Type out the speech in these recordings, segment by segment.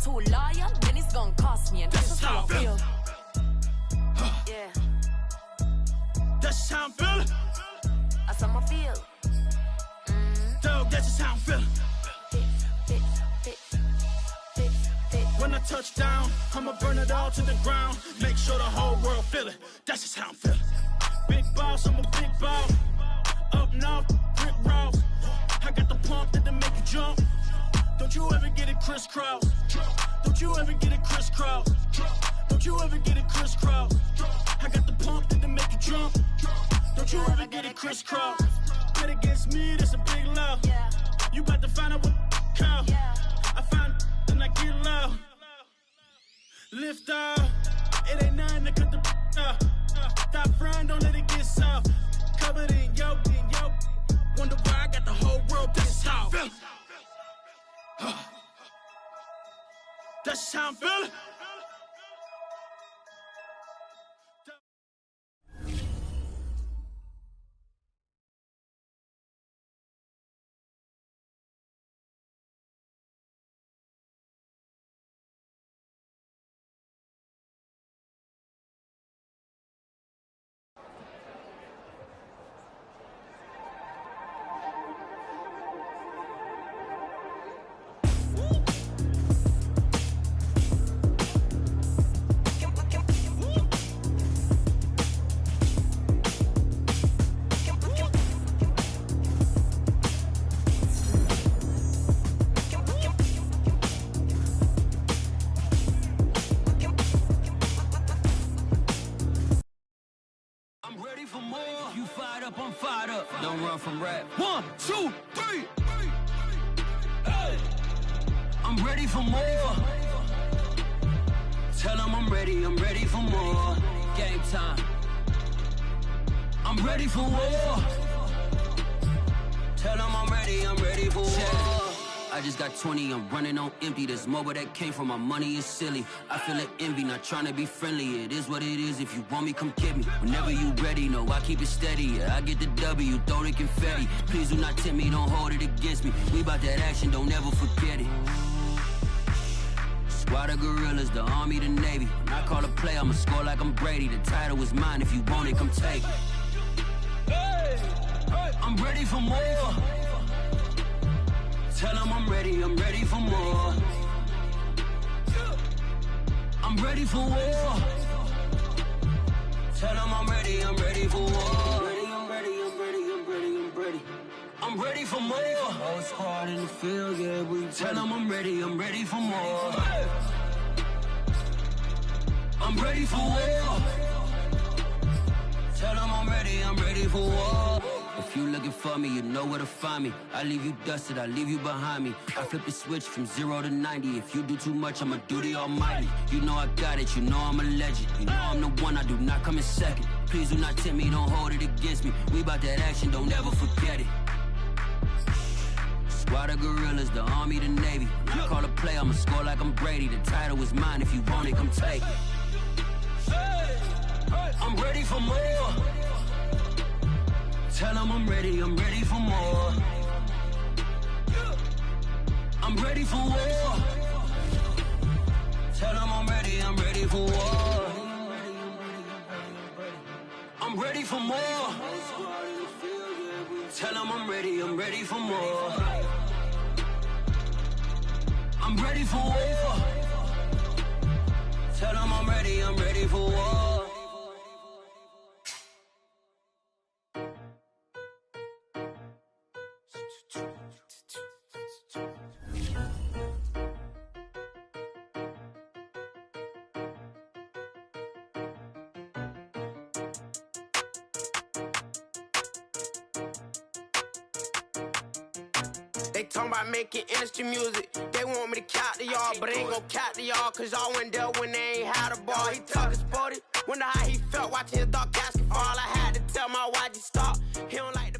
too loyal, then it's gonna cost me, and that's how I feel. Yeah. That's how I'm feeling. That's how I feel. Dog, that's just how I'm feeling. When I touch down, I'ma burn it all to the ground. Make sure the whole world feel it. That's just how I'm feeling. Big boss, I'm a big boss. Up north, brick ross. I got the pump that'll make you jump. Don't you ever get it crisscross. Don't you ever get it crisscross. Don't you ever get it crisscross. I got the pump that'll make you jump. Don't you ever get it crisscross. Bet against me, that's a big love. You about to find out what call. I find and I get low. Lift off, it ain't nothing to cut the off. Stop frying, don't let it get soft. Covered in yolk, wonder why I got the whole world pissed off. That's how I'm feeling. I'm fired up. Don't run from rap. 1, 2, 3. Hey. I'm ready for more. Tell them I'm ready for more. Game time. I'm ready for war. Tell them I'm ready for war. I just got 20, I'm running on empty. This mobile that came from my money is silly. I feel it envy, not trying to be friendly. It is what it is, if you want me, come get me. Whenever you ready, no, I keep it steady. Yeah, I get the W, throw the confetti. Please do not tempt me, don't hold it against me. We bout that action, don't ever forget it. Squad of gorillas, the army, the navy. When I call a play, I'ma score like I'm Brady. The title is mine, if you want it, come take it. I'm ready for more. Tell them I'm ready for more. I'm ready for war. Tell them I'm ready for war. I'm ready for more. Whole squad in the field, yeah, we tell them I'm ready for more. I'm ready for war. Tell them I'm ready for war. If you looking for me, you know where to find me. I leave you dusted, I leave you behind me. I flip the switch from 0 to 90. If you do too much, I'ma do the almighty. You know I got it, you know I'm a legend. You know I'm the one, I do not come in second. Please do not tempt me, don't hold it against me. We bout that action, don't ever forget it. Squad of gorillas, the army, the navy. When I call a play, I'ma score like I'm Brady. The title is mine, if you want it, come take it. I'm ready for more. Tell them I'm ready for more. I'm ready for war. Tell them I'm ready for war. I'm ready for more. Tell them I'm ready for more. I'm ready for war. Tell them I'm ready for war. They talking about making industry music. They want me to count to y'all, but I ain't gon' count to y'all, cause y'all went there when they ain't had a ball. He talking sporty. Wonder how he felt watching his dog casket fall. I had to tell my YG stop. He don't like the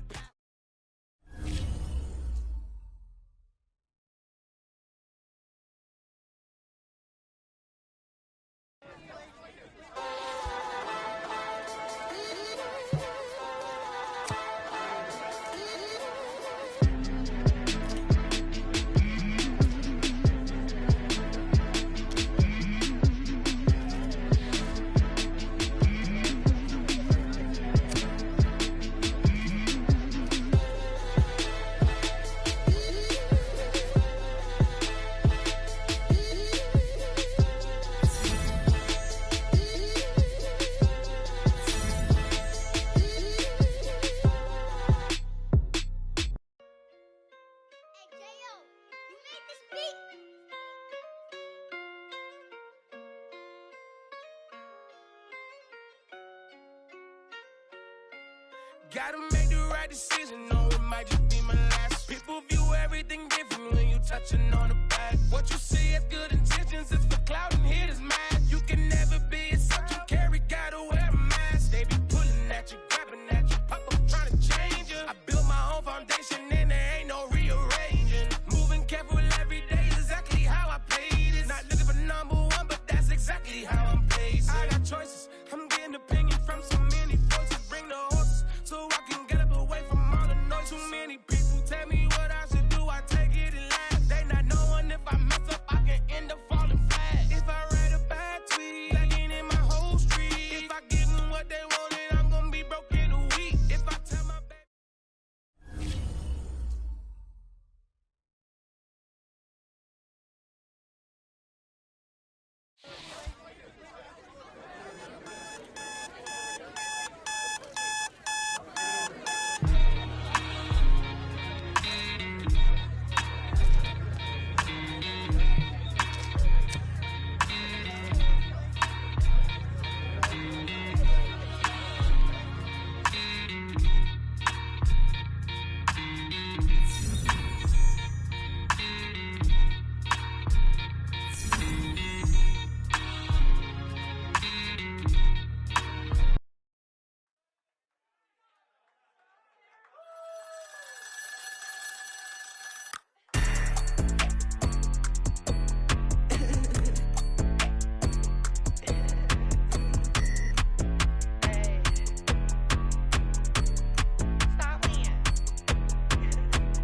Gotta make the right decision, no, it might just be my last. People view everything different when you touching on the back. What you see as good intentions is for clout and hitters mad. You can never be a such you carry, gotta wear a mask. They be pulling at you, grabbing at you, pop up trying to change you. I built my own foundation and there ain't no rearranging. Moving careful every day is exactly how I play this. Not looking for number one, but that's exactly how I'm placed. I got choices, I'm getting opinion from so many voices. Bring the horses so I can get up away from all the noise. Too many people tell me what I should do, I take it and laugh. They not knowing if I mess up, I can end up falling flat. If I write a bad tweet, lagging in my whole street. If I give them what they wanted, I'm gonna be broke in a week. If I tell my baby.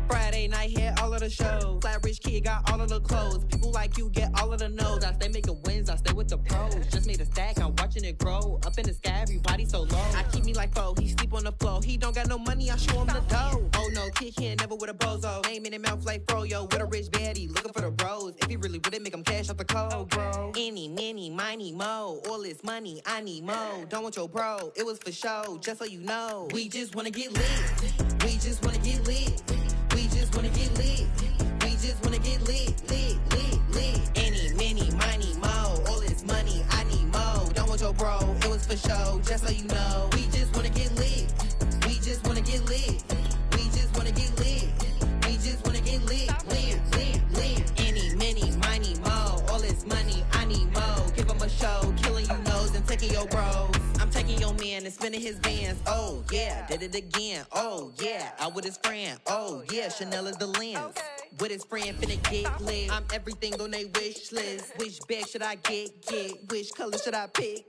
Friday night hit all of the shows. Flat rich kid got all of the clothes. People like you get all of the no's. I stay making wins, I stay with the pros. Just made a stack, I'm watching it grow. Up in the sky, everybody so low. I keep me like foe, he sleep on the floor. He don't got no money, I show him the dough. Oh no, kid can't never with a bozo. Name in his mouth like froyo. With a rich baddie, looking for the bros. If he really would it make him cash off the cold, bro. Any, many, miny, mo. All this money, I need mo. Don't want your bro, it was for show, just so you know. We just wanna get lit. We just wanna get lit. We just wanna get lit. We just wanna get lit, lit, lit, lit. Any, many, miny, mo. All this money, I need mo. Don't want your bro, it was for show, just so you know. We just wanna get lit. We just wanna get lit. We just wanna get lit. We just wanna get lit, lit, lit, lit. Any, many, miny, mo. All this money, I need mo. Give him a show, killing you nose and taking your bros. I'm taking your man and spinning his bands. Oh yeah, did it again. Oh yeah, out with his friend. Oh yeah, Chanel is the lens. With his friend finna get lit. I'm everything on they wish list. Which bag should I get? Which color should I pick?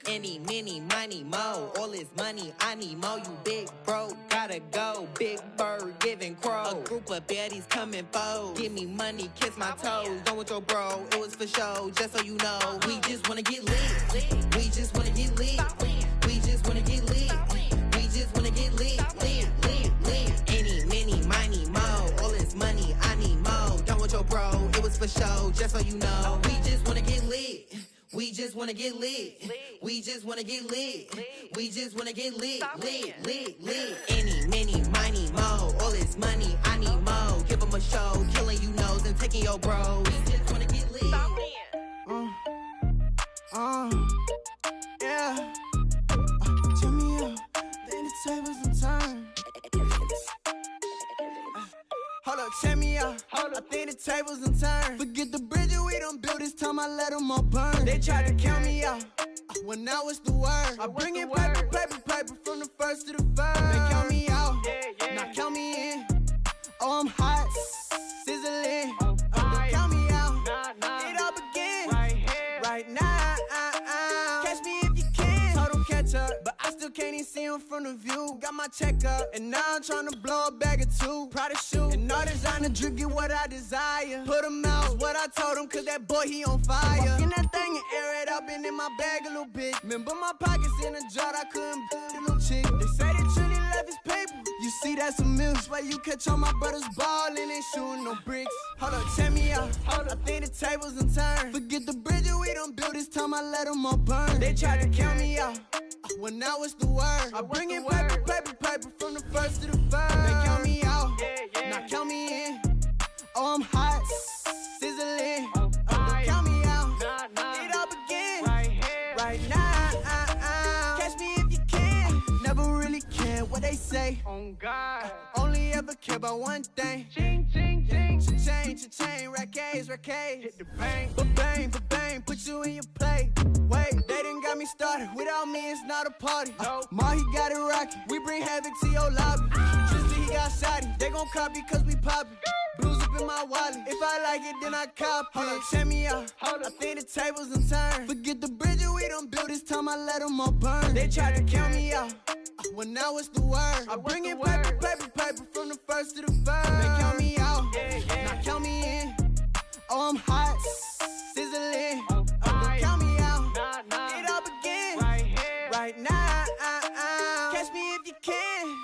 Any, many, miny, mo. All this money, I need mo. You big bro, gotta go. Big bird giving crow. A group of baddies coming foes. Give me money, kiss my toes. Don't want your bro, it was for show, just so you know. We just wanna get lit. We just wanna get lit. We just wanna get lit. We just wanna get lit, lit, lit, lit. Any, many, miny, mo. All this money, I need mo. Don't want your bro, it was for show, just so you know. We just wanna get lit. We just wanna get lit. We just wanna get lit. We just wanna get lit, lit, lit, lit. Any, many, miny, mo. All this money, I need mo. Give him a show, killing you nose and taking your bros. We just wanna get lit. Yeah. Turn me up, then the tables and turn. Hold up, check me out. I think the tables and turn. Forget the bridges we done built, this time I let them all burn. They tried to count me out, when now it's the word. I bring in paper, paper, paper from the first to the third. They count me out, now count me in. Oh, I'm hot, sizzling. Don't count me out, it all begin right now. Catch me if you can. Total catch up, but I still can't even see him from the view. Got my check up, and now I'm trying to blow a bag or two. Proud of shoe, and all designer drip, get what I desire. Put him out, what I told him, cause that boy, he on fire. Walk in that thing and air it up, and in my bag a little bit. Remember my pockets in a jar, I couldn't a little chick. They say that Trini left his paper. You see that's a milk, why you catch all my brothers ballin', ain't shooting no bricks. Hold up, check me out, I think the tables and turn. Forget the bridges we done built, this time I let them all burn. They tried to count me out, when now it's the word. I bring in paper, paper, paper from the first to the third. They count me out, now count me in. Oh, I'm hot, sizzling. Don't count me out, it all begin right now. Catch me if you can. Never really care what they say. day. On God. Only ever care about one thing. Ching, ching, ching. Cha-chain, rack A's. Hit the bank. Ba-bang, put you in your plate. Wait, they done got me started. Without me, it's not a party. No. Ma, he got it rockin'. We bring havoc to your lobby. Tristan, he got shotty. They gon' copy cause we poppin'. Blues up in my wallet. If I like it, then I cop it. Hold up, check me out. I think the tables done turned. Forget the bridge we done built. This time I let them all burn. They tried to count me out. Well, now what's the word? I bring in paper from the first to the third. They count me out. Now count me in. Oh, I'm hot. Sizzling. Don't count me out. It all begin. Right here. Right now. Catch me if you can.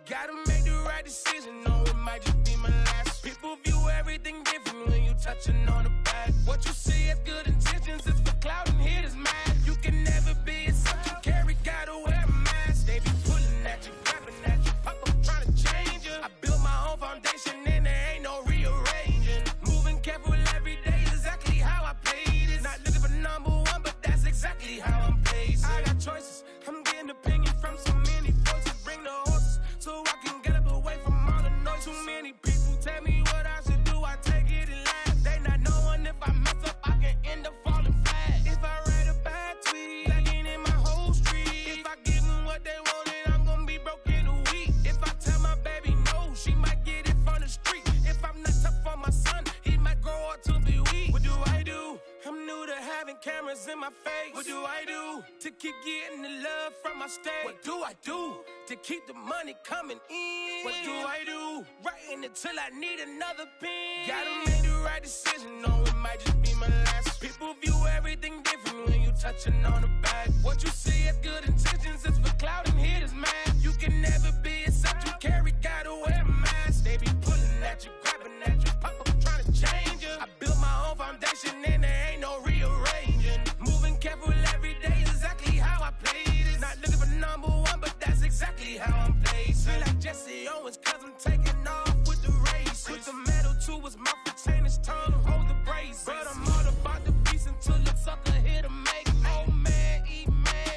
Gotta make the right decision, no, it might just be my last. People view everything different when you touching on the back. What you see as good intentions is for clout and hitters mad. You can never be a something you carry, gotta wear a mask. They be pulling at you, grabbing at you, pop up trying to change you. I built my own foundation and there ain't no rearranging. Moving careful every day, exactly how I play this. Not looking for number one, but that's exactly how I'm placed. I got choices, I'm getting opinion from so many voices. Bring the horses so I can get up away from all the noise. Too many people tell me what I should do, I take it and laugh. They not knowing if I mess up, I can end up falling flat. If I write a bad tweet, lagging in my whole street. If I give them what they wanted, I'm gonna be broke in a week. If I tell my baby no, she might get it from the street. If I'm not tough for my son, he might grow up to be weak. What do I do? I'm new to having cameras in my face. What do I do to keep getting the love from my state? What do I do to keep the money coming in? What do I do? Writing until I need another pen. Gotta make the right decision, no, it might just be my last. People view everything different when you touching on the back. What you see as good intentions is for clout and hitters mad. You can never be a subject you carry, gotta wear a mask. They be pulling at you, grabbing at you, pop up trying to change you. I built my own foundation and there ain't no rearranging. Moving careful every day, exactly how I play this. Not looking for number one, but that's exactly how I'm placed. Feel like Jesse Owens, cause I'm taking off with the race. Put the metal to his mouth, retain his tongue, hold the brace. But I'm all about the beast until the sucker hit a make. Oh man,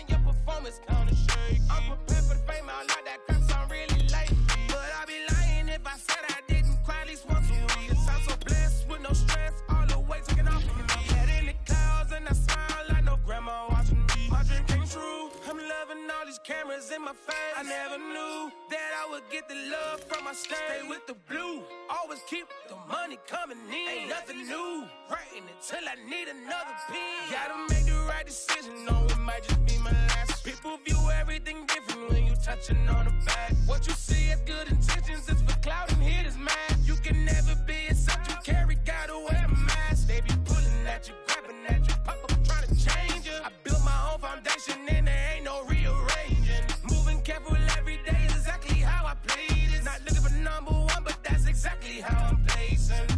your performance kinda shaky. I'm prepared for the fame, I like that crap, so I'm really late. But I'd be lying if I said I didn't cry at least once a week. Cause I'm so blessed with no stress, all the weight taken off of me. Head in the clouds and I smile like no grandma watching me. My dream came true, I'm loving all these cameras in my face. I never knew that I would get the love from my state. Stay with the blue, always keep the money coming in. Ain't nothing new, writing until I need another pen. Gotta make the right decision, no, it might just be my last. People view everything different when you touching on the back. What you see as good intentions is for clout and hitters mad. You can never be a subject you carry, gotta wear a mask. They be pulling at you, grabbing at you, pop up trying to change you. I built my own foundation and there ain't no rearranging. Moving careful every day, exactly how I play this. Not looking for number one, but that's exactly how I'm placing.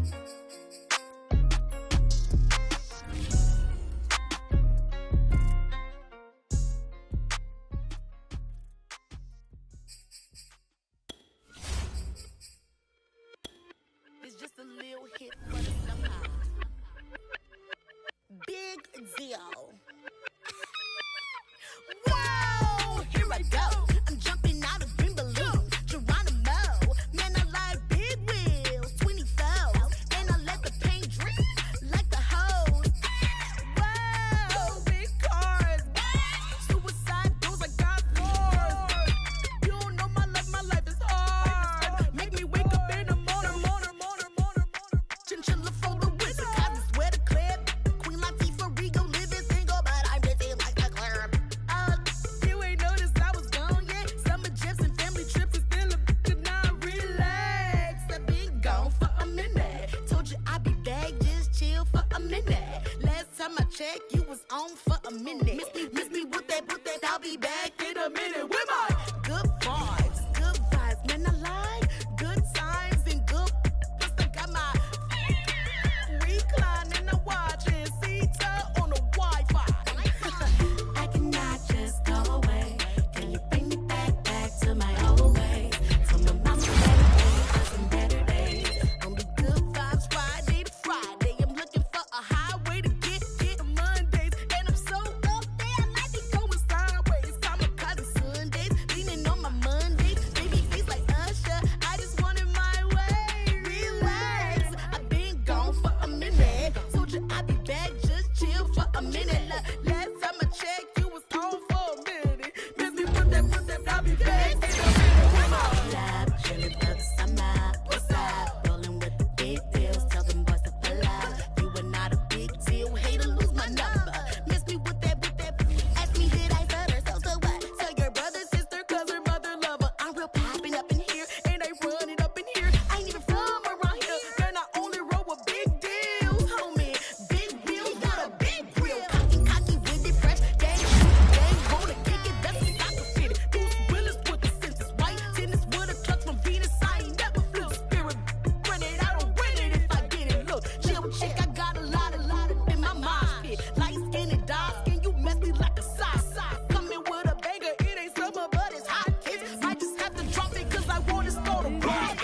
It's just a little hit for the summer. Big deal. Whoa, here I go. I'm jumping out of green balloon. Geronimo, man, I like big wheels. 24, and I let the paint drip like the hose. Whoa, big cars. Suicide doors, I got floors. You don't know my life is hard. Make me wake up in the morning. Chinchilla for the wizard, cause I swear to clip. Queen Latifah, Rigo, living single, but I'm busy like a club. You ain't noticed I was gone yet. Summer trips and family trips is still a bitch and I relax. I've been gone for a minute. Told you I'd be back, just chill for a minute. Last time I checked, you was on for a minute. Miss me with that, I'll be back in a minute. With my good vibes, man, I like good times and good. Plus I got my recline and I'm watching see-to. popping up in here, and they run it up in here. I ain't even from around here, man. I only roll with big deals, homie. Big wheels got a big grill. Cocky, with it, fresh. Gang, roll it, kick it, best we got to fit it. Bruce Willis with the senses, white tennis with a clutch from Venus. I ain't never flew spirit. Run it, I don't win it if I get it. Look, chill chick, I got a lot in my mind fit. Light skin and dark skin, you messy like a sock. Coming with a banger, it ain't summer, but it's hot. Hits. Might just have to drop it, cause I want to start a block.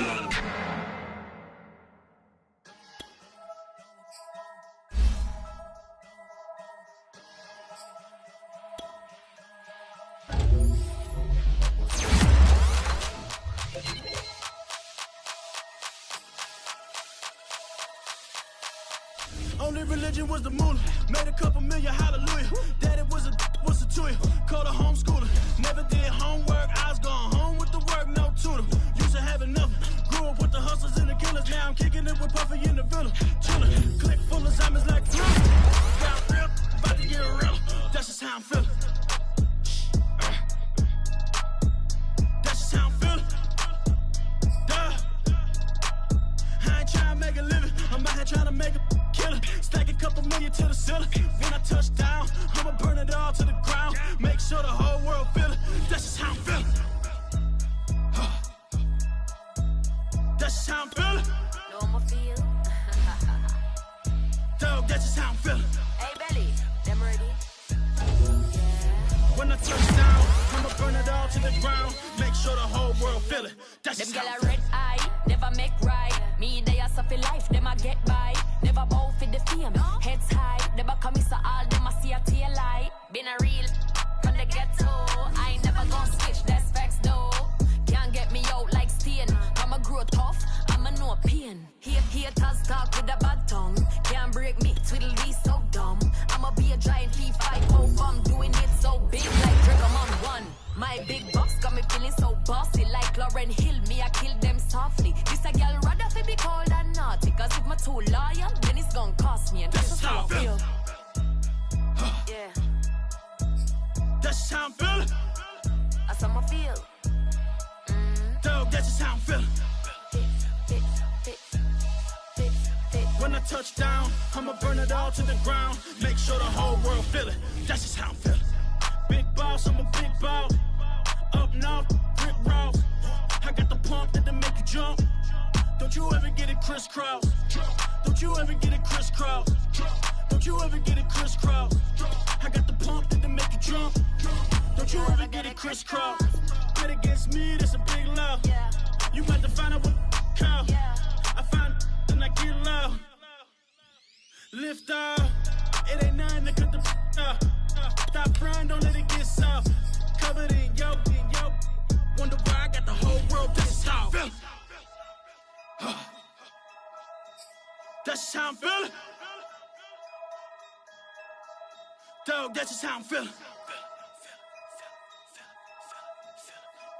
Only religion was the moolah. Made a couple million, hallelujah. Daddy was a to you. Called a homeschooler. Never did homework. I was going home with the work, no tutor. Used to have enough. Grew up with the hustlers and the killers. Now I'm kicking it with Puffy in the villa. Chillin'. Click full of Zymers like thriller. Got real, about to get real. That's just how I'm feeling. That's just how I'm feeling. Duh. I ain't trying to make a living. I'm out here trying to make a killing. Stack a couple million to the ceiling. When I touch down, I'ma burn it all to the ground. Make sure the whole world feel it. That's just how I'm feeling. That's just how I'm feeling. No, I'ma feel. Dog, that's just how I'm feeling. Hey, Belly, them ready? When I touch down, I'ma burn it all to the ground. Make sure the whole world feel it. That's Them just gyal how a I'm feeling. red eye, never make right. Me, they are suffer life, them a get by. Never bow for the fame, heads high. Never come so all them a see a tail light. Been a real from the ghetto. I ain't never gon' switch, that's facts though. Can't get me out like stain. I'ma grow tough, I'ma know pain. Haters talk with a bad tongue. Can't break me, twiddle be so dumb. I'ma be a giant thief, I hope I'm doing it so big like Dragon One. My big box got me feeling so bossy like Lauren Hill. Me, I kill them softly. This a girl rather fi be cold and naughty. Cause if my too loyal, then it's gon' cost me. And that's just how I feel. Yeah, That's just how I'm feeling. that's how I feel. Dog, that's just how I'm feeling. When I touch down, I'ma burn it all to the ground. Make sure the whole world feel it. That's just how I'm feeling. Big boss, I'm a big boss. Up north, brick rock. I got the pump that'll make you jump. Don't you ever get it crisscross. Don't you ever get it crisscross. Don't you ever get it crisscross. I got the pump that'll make you jump. Don't you ever get it crisscross. Bet against me, that's a big love. You got to find out what call. I find and I get loud. Lift off. It ain't nothing to cut the off. Stop frying, don't let it get soft. Covered in yolk. Wonder why I got the whole world this how I'm feeling. That's just how I'm feeling. Dog, that's just how I'm feeling.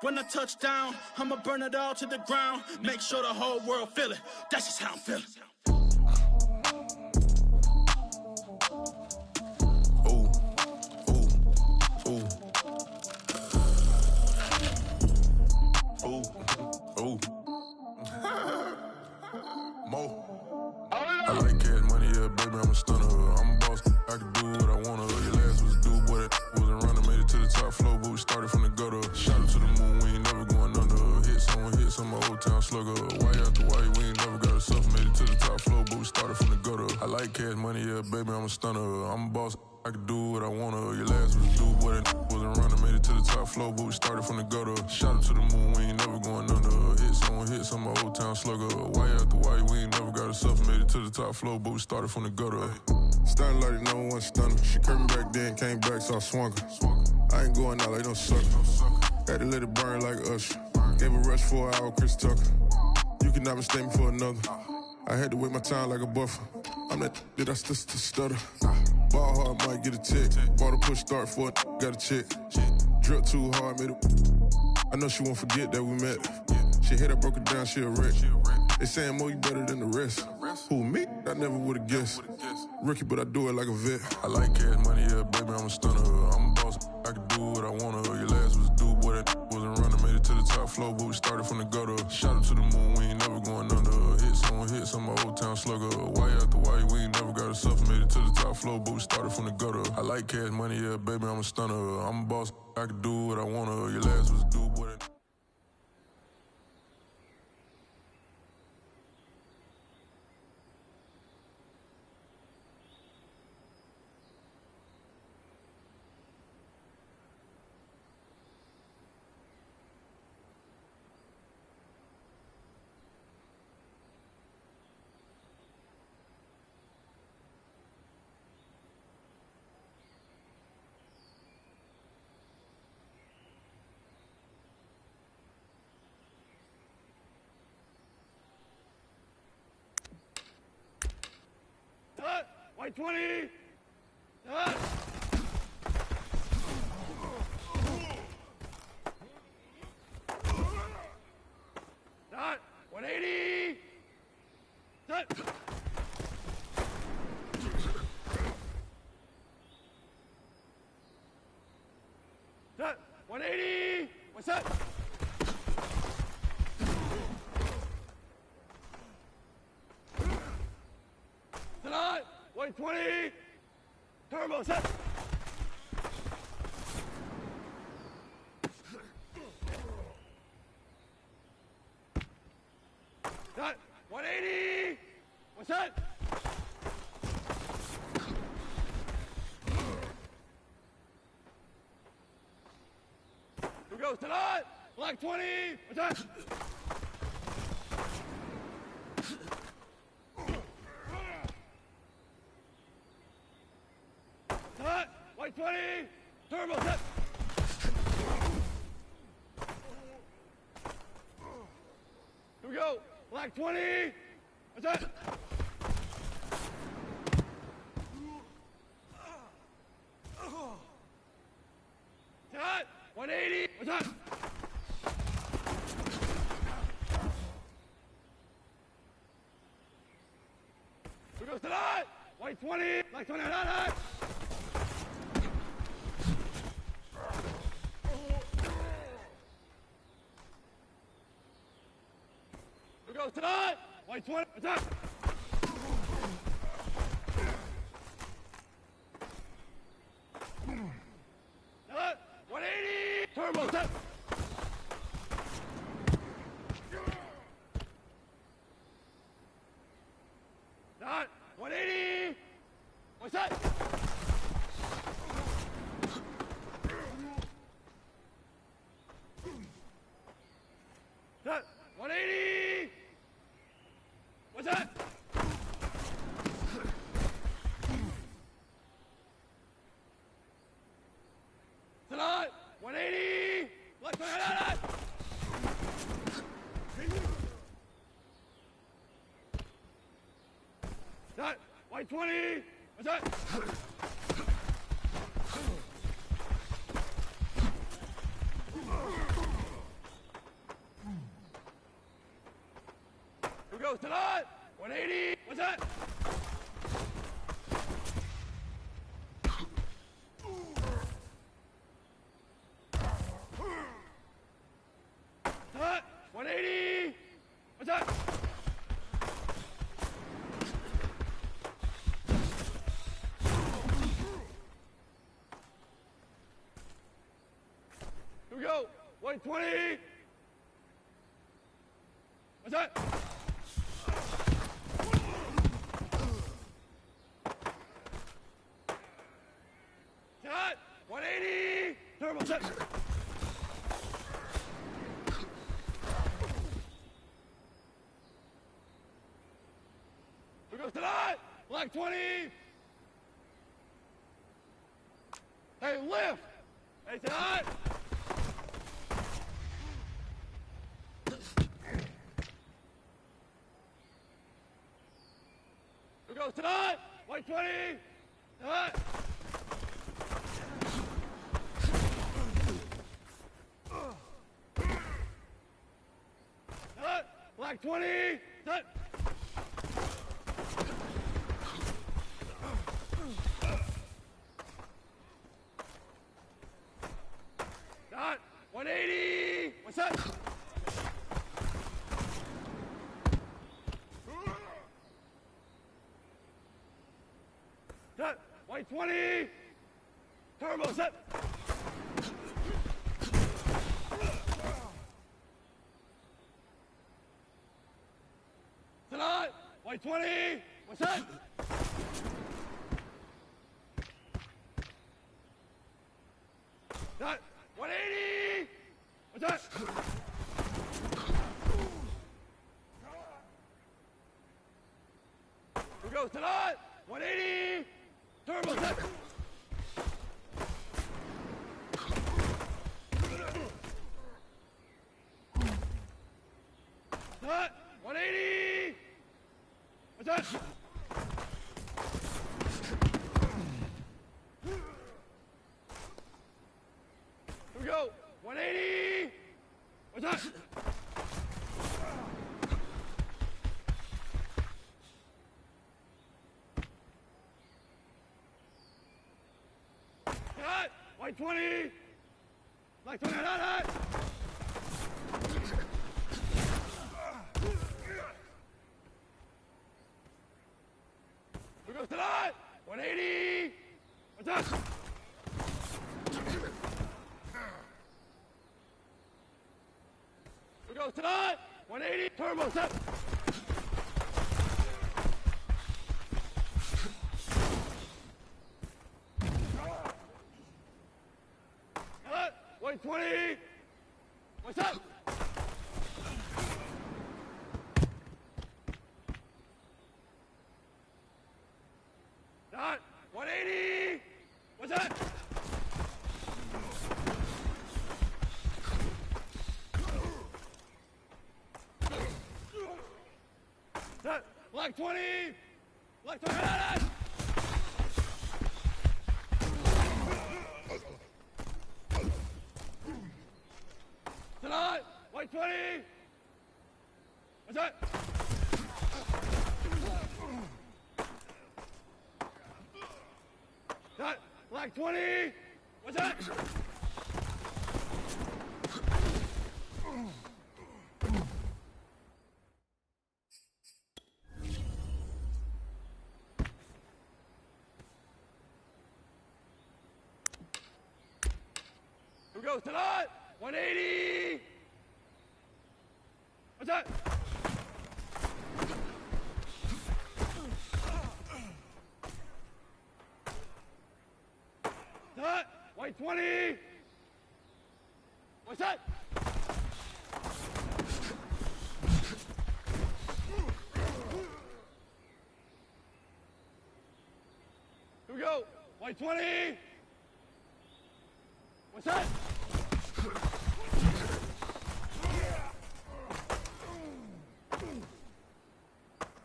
When I touch down, I'ma burn it all to the ground. Make sure the whole world feel it. That's just how I'm feeling. I like cash money, yeah, baby, I'm a stunner. I'm a boss, I can do what I wanna. Your last was a dude, boy, that wasn't running. Made it to the top floor, but we started from the gutter. Shot up to the moon, we ain't never going under. Hit some old town slugger. Why after why, we ain't never got a suffer. Made it to the top floor, but we started from the gutter. I like cash money, yeah, baby, I'm a stunner. I'm a boss, I can do what I wanna. Your last was a dude, boy, that wasn't running. Made it to the top floor, but we started from the gutter. Shot up to the moon, we ain't never going under. Hit some old town slugger. Why after why, we ain't never got a suffer. Made it to the top floor, but we started from the gutter. Starting like no one stunner. She curved me back then, came back, so I swung her. I ain't going out like no sucker. Had to let it burn like Usher. Gave a rush for an hour, Chris Tucker. You cannot mistake me for another. I had to wait my time like a buffer. I'm that I still stutter. Ball hard, might get a tick. Bought a push start for it, got a chick. Drip too hard, made it. I know she won't forget that we met. She hit, I broke it down, she a wreck. They saying, Mo, you better than the rest. Who, me? I never would've guessed. Rookie, but I do it like a vet. I like cash money, yeah, baby, I'm a stunner. I'm a boss, I can do what I wanna. Your last was a dude, boy, that wasn't running. Made it to the top floor. flow, but we started from the gutter. Shot up to the moon, we ain't never going under. Hits on my old town slugger. Why after why, we ain't never got to suffer. Made it to the top floor, but we started from the gutter. I like cash money, yeah, baby, I'm a stunner. I'm a boss, I can do what I wanna. Your last was a dude, boy. White 20! Dot! Dot! 180! Dot! Dot! 180! What's that? Dot! 120! Turbo set! Dot! 180! What's that? Here goes tonight! Black 20! What's that? White 20, turbo set. Here we go. Black 20. What's that? Dot. 180. What's that? Here goes tonight. White 20. Black 20. Hot. Goes tonight. White 20. Attack. Dot. 180. Turbo set. Dot. 180. What's that? Dot. 180. What's that? Tonight, 180. Let's go ahead. That white 20. What's that? Here goes tonight. 180. What's that? Tonight. 180. What's that? Here we go. White 20. What's that? Shot. 180. Turbo set. Here goes tonight. Black 20. Hey, lift. Hey, tonight. Here goes tonight. White 20. Tonight. Tonight. Black 20. Tonight. Tonight. 180. What's that? 120. Turbo set. Tonight, white 20. What's that? That 180. What's that? Here goes tonight. 180. Turbo set. That 180. What's that? Here we go. 180. What's that? Cut. White 20. Black 20. Hot. Here goes tonight. 180. What's that? Here goes tonight. 180. Turbo set. White 20. What's up? Not 180. What's that? That black 20. Black 20. Tonight, white 20. What's that? That black 20. What's that? Who goes tonight? 180. What's that? That white 20. What's that? Here we go. White 20. What's that?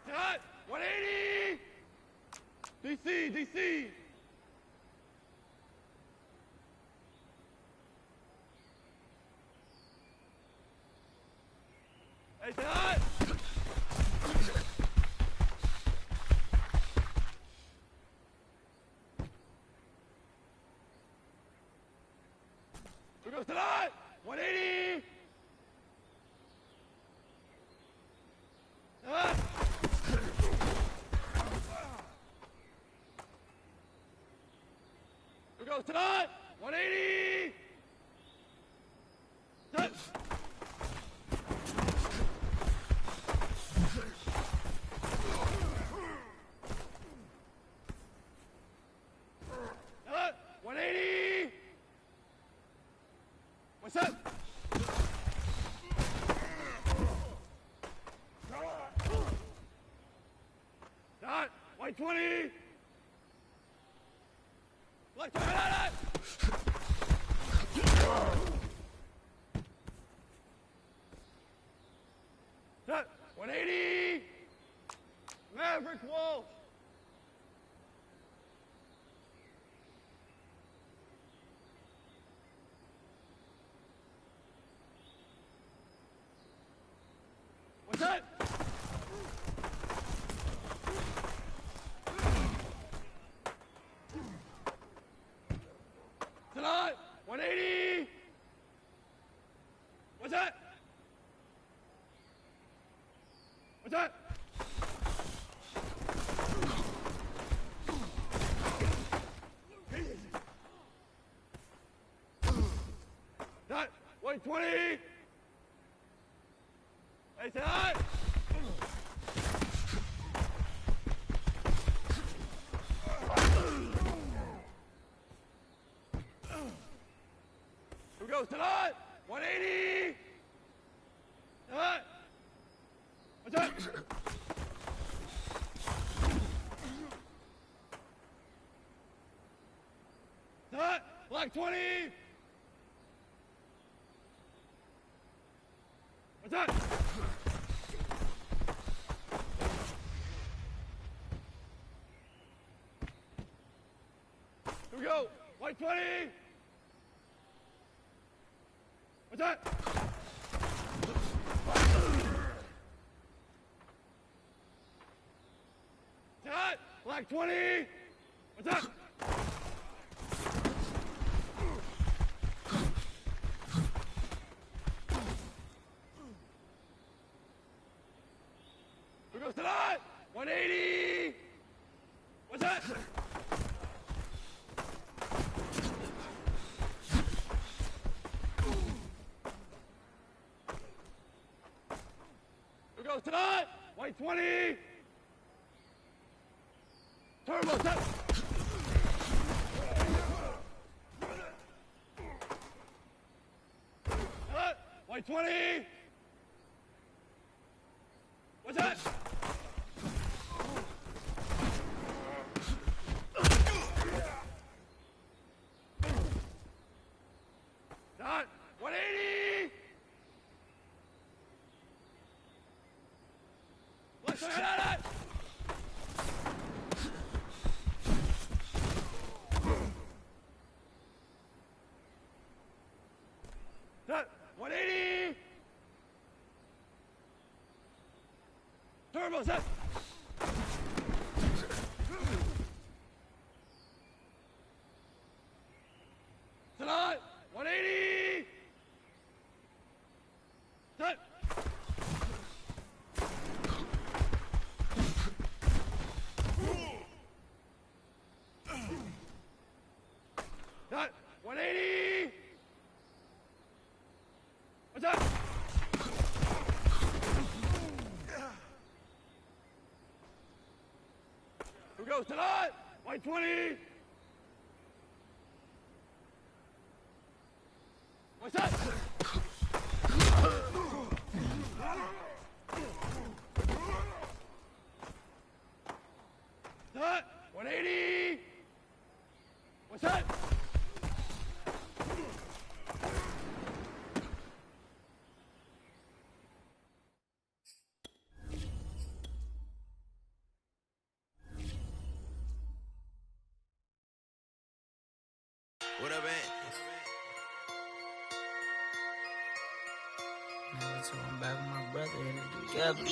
Cut. 180. DC. Hey, cut. Here goes tonight. 180. Here goes tonight. 180. Set. Set. 180. What's up? Dot. White 20. Black 20. Dot. 180. Maverick Wolf. What's that? Tonight, 180. What's that? What's that? white 20. Hey, say hi. Here we go, tonight. 180. Tonight. What's up? Tonight. Black 20. What's that? Here we go. White 20. What's that? That. Black 20. What's that? Here goes tonight. 180. What's that? Here goes tonight. White 20. Turbo set. White 20. What's that? Done. 180. Let's go ahead at it. Done. 180. Turbo set. Tonight. 180. Set. Set. 180. What's that? Here goes tonight. White 20. What's that? That. 180. What's that? What up, man? Now so I'm back with my brother and we together.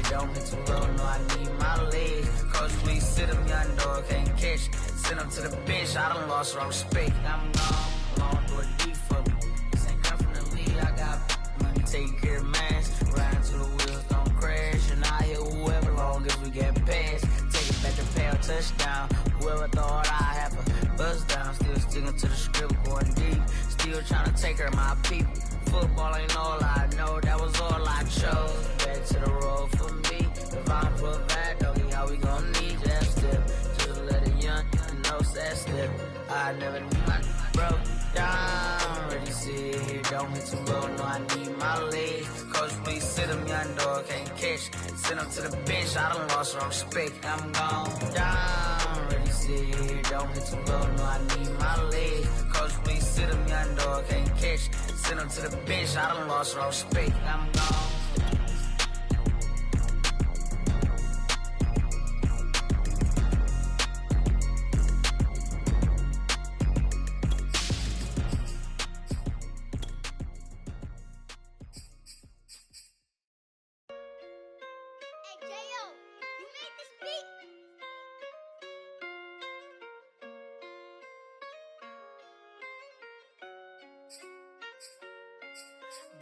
Don't hit too low, no, I need my legs. Coach, please sit him, young dog, can't catch. Send him to the bench, I done lost all respect. I'm gone, long door deep for me. This ain't come from the league, I got money, take care of mans. Riding till the wheels don't crash. And I hit whoever, long as we get past. Take it back to pay a touchdown. Whoever thought I have a buzz down. Still sticking to the script, going deep. Still trying to take care of my people. Football ain't all I know, that was all I chose. Back to the road for me. If I'm for back, doggy, how we gon' need that step? Just let a young know that step. I never knew I broke down. Ready, sit here, don't hit too low, no, I need my legs. Coach, please sit him, young dog, can't catch. Send him to the bench, I done lost all respect. I'm gone down. Ready, sit here, don't hit too low, no, I need my legs. Coach, please sit him, young dog, can't catch. Send him to the bench, I done lost all respect. I'm gone.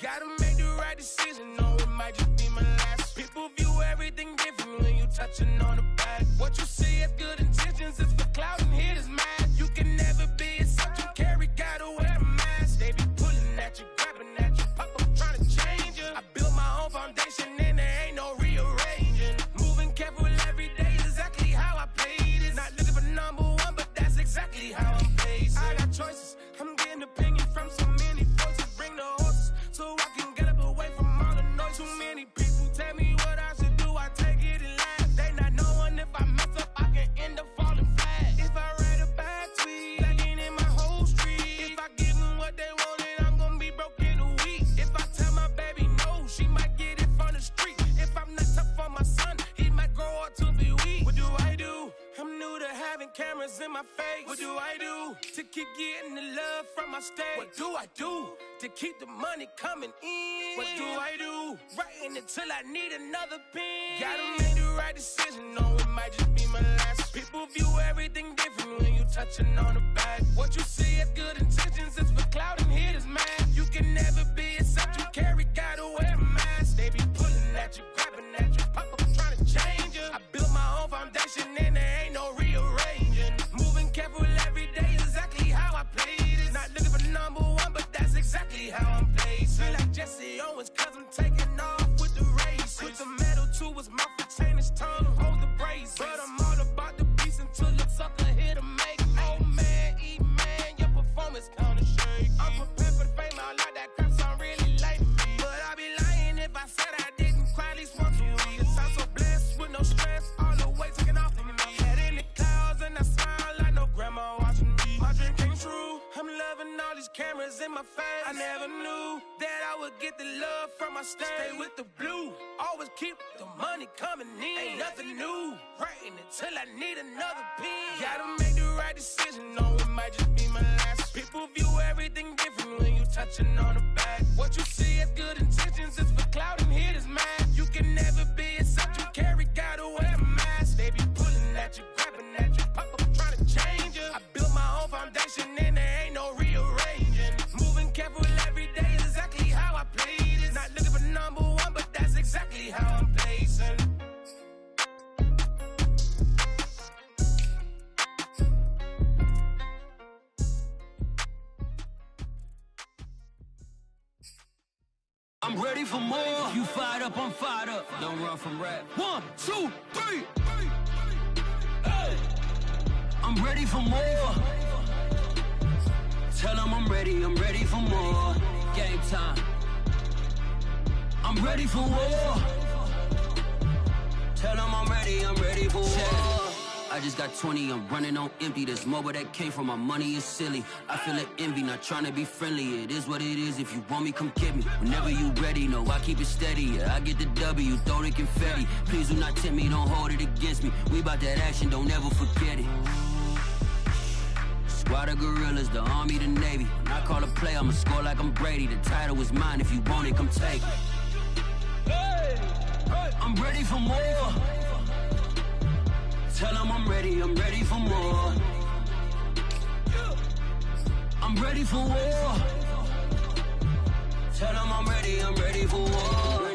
Gotta make the right decision, no, it might just be my last. People view everything different when you touching on the back. What you see as good intentions is for clout and hit is mad. You can never be a subject carry, gotta wear a mask. They be pulling at you, grabbing at you, pop up trying to change you. I built my own foundation and there ain't no rearranging. Moving careful every day is exactly how I played it. Not looking for number one, but that's exactly how I'm paid. I got choices, I'm getting opinion from so many voices. Bring the horses so I can get up away from all the noise. Too many people tell me what I should do, I take it and laugh. They not knowing if I mess up, I can end up falling flat. If I write a bad tweet, lagging in my whole street. If I give them what they want, then I'm gonna be broke in a week. If I tell my baby no, she might get it from the street. If I'm not tough for my son, he might grow up to be weak. What do I do? I'm new to having cameras in my face. What do I do to keep getting the love from my state? What do I do to keep the money coming in? What do I do? Writing until I need another pen. Gotta make the right decision, no, it might just be my last. People view everything different when you touching on the back. What you see as good intentions is for clout and hit is mad. You can never be a subject carry, gotta wear a mask. They be pulling at you, grabbing at you, pop up trying to change you. I built my own foundation and there ain't no rearranging. Moving careful every day is exactly how I played it. Not looking for number one, but that's exactly how I'm placed. Feel like Jesse Owens, cause I'm taking off with the race. Put the metal to his mouth, retain his tongue, hold the brace. But I'm all about the beast until the sucker hit a make. Oh man, man, your performance kinda shake. I'm prepared for the fame, I like that crap sound really late to me. But I'd be lying if I said I didn't cry at least once a week. I'm so blessed with no stress, all the way taken off of me. Head in the clouds and I smile like no grandma watching me. My dream came true, I'm loving all these cameras in my face. I never knew that I would get the love from my state. Stay with the blue, always keep the money coming in. Ain't nothing new, writing until I need another pen. Gotta make the right decision, no, it might just be my last. People view everything different when you touching on the back. What you see as good intentions is for clout and hit is mad. You can never be a subject carry, gotta wear a mask. They be pulling at you, grabbing at you, pop up trying to change you. I built my own foundation and there ain't no rearranging. Moving careful every day is exactly how I played it. Not looking for number one, but that's exactly how I'm placing. I'm ready for more. You fired up, I'm fired up. Don't run from rap. 1, 2, 3. Hey. I'm ready for more. Tell them I'm ready for more. Game time. I'm ready for war. Tell them I'm ready for war. I just got 20, I'm running on empty. This mobile that came from my money is silly. I feel like envy, not trying to be friendly. It is what it is, if you want me, come get me. Whenever you ready, no, I keep it steady. Yeah, I get the W, throw the confetti. Please do not tempt me, don't hold it against me. We bout that action, don't ever forget it. Squad of gorillas, the army, the navy. When I call a play, I'ma score like I'm Brady. The title is mine, if you want it, come take it. I'm ready for more. Tell them I'm ready for more. I'm ready for war. Tell them I'm ready for war.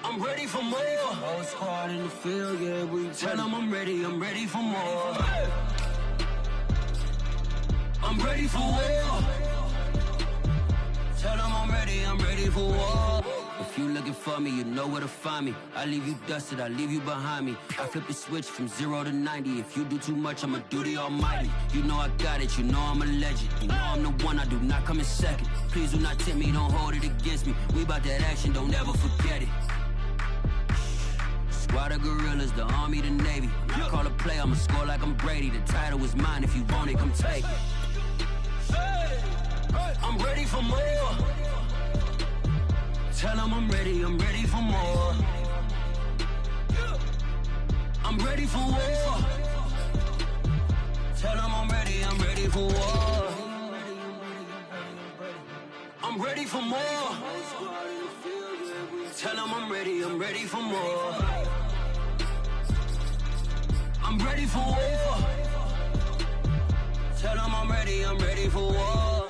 I'm ready for more. Whole squad in the field, yeah, we tell them I'm ready for more. I'm ready for war. Tell them I'm ready for war. If you looking for me, you know where to find me. I leave you dusted, I leave you behind me. I flip the switch from 0 to 90. If you do too much, I'ma do the almighty. You know I got it, you know I'm a legend. You know I'm the one, I do not come in second. Please do not tempt me, don't hold it against me. We bout that action, don't ever forget it. Squad of gorillas, the army, the navy. When I call a play, I'ma score like I'm Brady. The title is mine, if you want it, come take it. I'm ready for more. Tell them I'm ready for more. I'm ready for war. Tell them I'm ready for war. I'm ready for more. Tell them I'm ready for more. I'm ready for war. Tell them I'm ready for war.